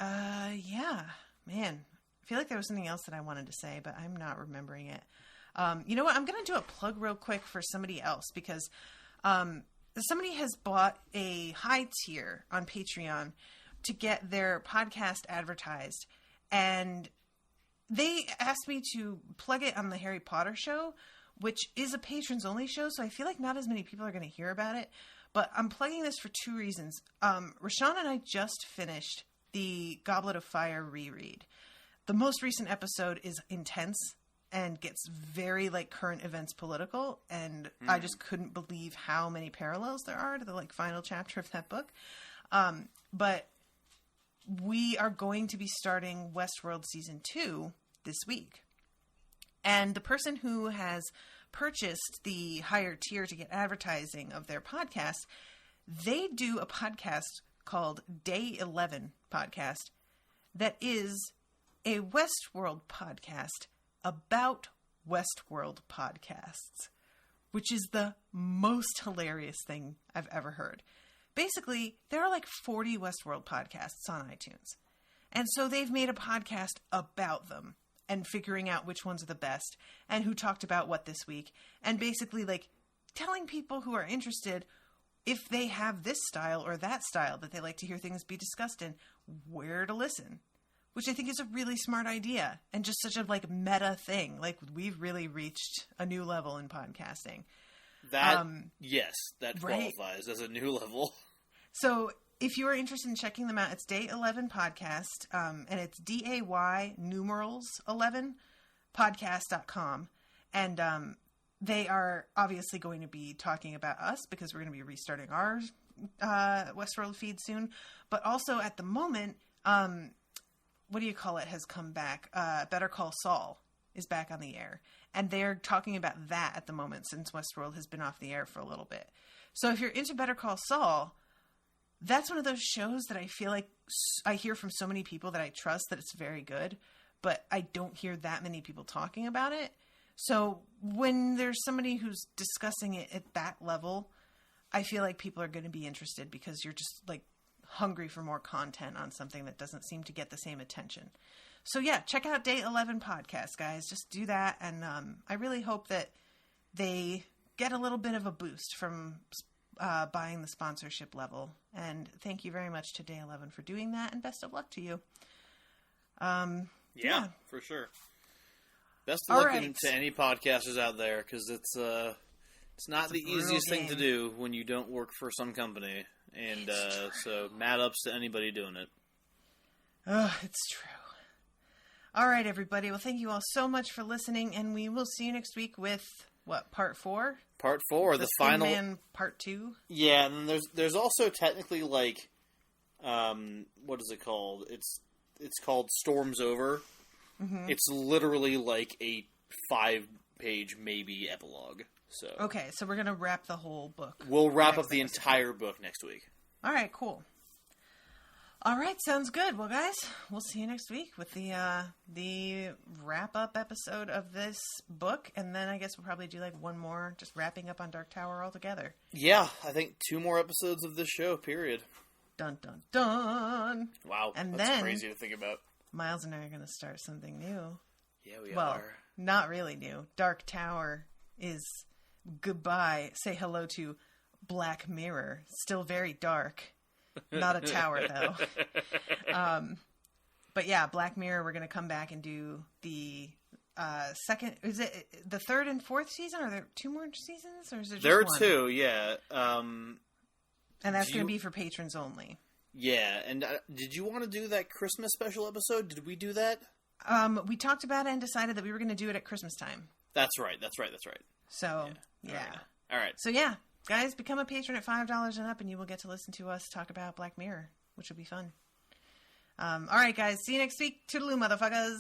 yeah, man, I feel like there was something else that I wanted to say, but I'm not remembering it. You know what? I'm going to do a plug real quick for somebody else because somebody has bought a high tier on Patreon to get their podcast advertised. And they asked me to plug it on the Harry Potter show, which is a patrons only show. So I feel like not as many people are going to hear about it. But I'm plugging this for two reasons. Rashawn and I just finished the Goblet of Fire reread. The most recent episode is intense and gets very like current events political, and I just couldn't believe how many parallels there are to the like final chapter of that book. But we are going to be starting Westworld season 2 this week, and the person who has purchased the higher tier to get advertising of their podcast, they do a podcast called Day 11 Podcast that is a Westworld podcast about Westworld podcasts, which is the most hilarious thing I've ever heard. Basically, there are like 40 Westworld podcasts on iTunes. And so they've made a podcast about them and figuring out which ones are the best and who talked about what this week. And basically like telling people who are interested if they have this style or that style that they like to hear things be discussed in, where to listen. Which I think is a really smart idea and just such a like meta thing. Like we've really reached a new level in podcasting. That yes, that qualifies as a new level. So if you are interested in checking them out, it's Day 11 Podcast, and it's DAY numerals 11 podcast.com. And they are obviously going to be talking about us because we're going to be restarting our Westworld feed soon. But also at the moment, what do you call it, has come back. Better Call Saul is back on the air. And they're talking about that at the moment since Westworld has been off the air for a little bit. So if you're into Better Call Saul, that's one of those shows that I feel like I hear from so many people that I trust that it's very good, but I don't hear that many people talking about it. So when there's somebody who's discussing it at that level, I feel like people are going to be interested because you're just like hungry for more content on something that doesn't seem to get the same attention. So yeah, check out Day 11 Podcast, guys. Just do that. And I really hope that they get a little bit of a boost from buying the sponsorship level. And thank you very much to Day 11 for doing that. And best of luck to you. Yeah, for sure. Best of luck to any podcasters out there because it's not the easiest thing to do when you don't work for some company. And so mad ups to anybody doing it. Oh, it's true. All right, everybody. Well, thank you all so much for listening, and we will see you next week with, what, part 4? Part 4, the Thin final... Man part 2? Yeah, and then there's also technically, like, what is it called? It's called Storm's Over. Mm-hmm. It's literally like a 5-page, maybe, epilogue. So okay, so we're going to wrap the whole book. We'll wrap up the entire book next week. All right, cool. All right, sounds good. Well, guys, we'll see you next week with the wrap-up episode of this book, and then I guess we'll probably do, like, one more, just wrapping up on Dark Tower altogether. Yeah, I think 2 more episodes of this show, period. Dun, dun, dun! Wow, and that's then, crazy to think about. Miles and I are going to start something new. Yeah, we are. Well, not really new. Dark Tower is goodbye. Say hello to Black Mirror. Still very dark. Not a tower, though. But yeah, Black Mirror, we're going to come back and do the second... Is it the 3rd and 4th season? Are there 2 more seasons? Or is it just There are one? 2, yeah. And that's going to be for patrons only. Yeah, and did you want to do that Christmas special episode? Did we do that? We talked about it and decided that we were going to do it at Christmas time. That's right. So, yeah. All right. So, yeah. Guys, become a patron at $5 and up, and you will get to listen to us talk about Black Mirror, which will be fun. All right, guys. See you next week. Toodaloo, motherfuckers.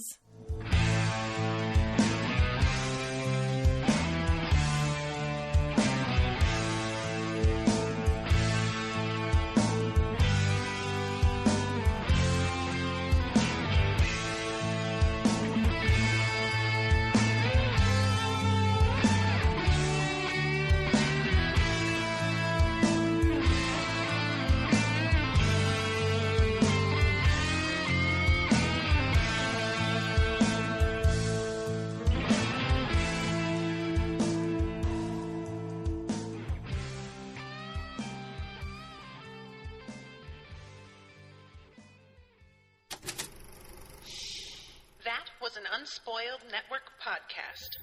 That was an Unspoiled Network podcast.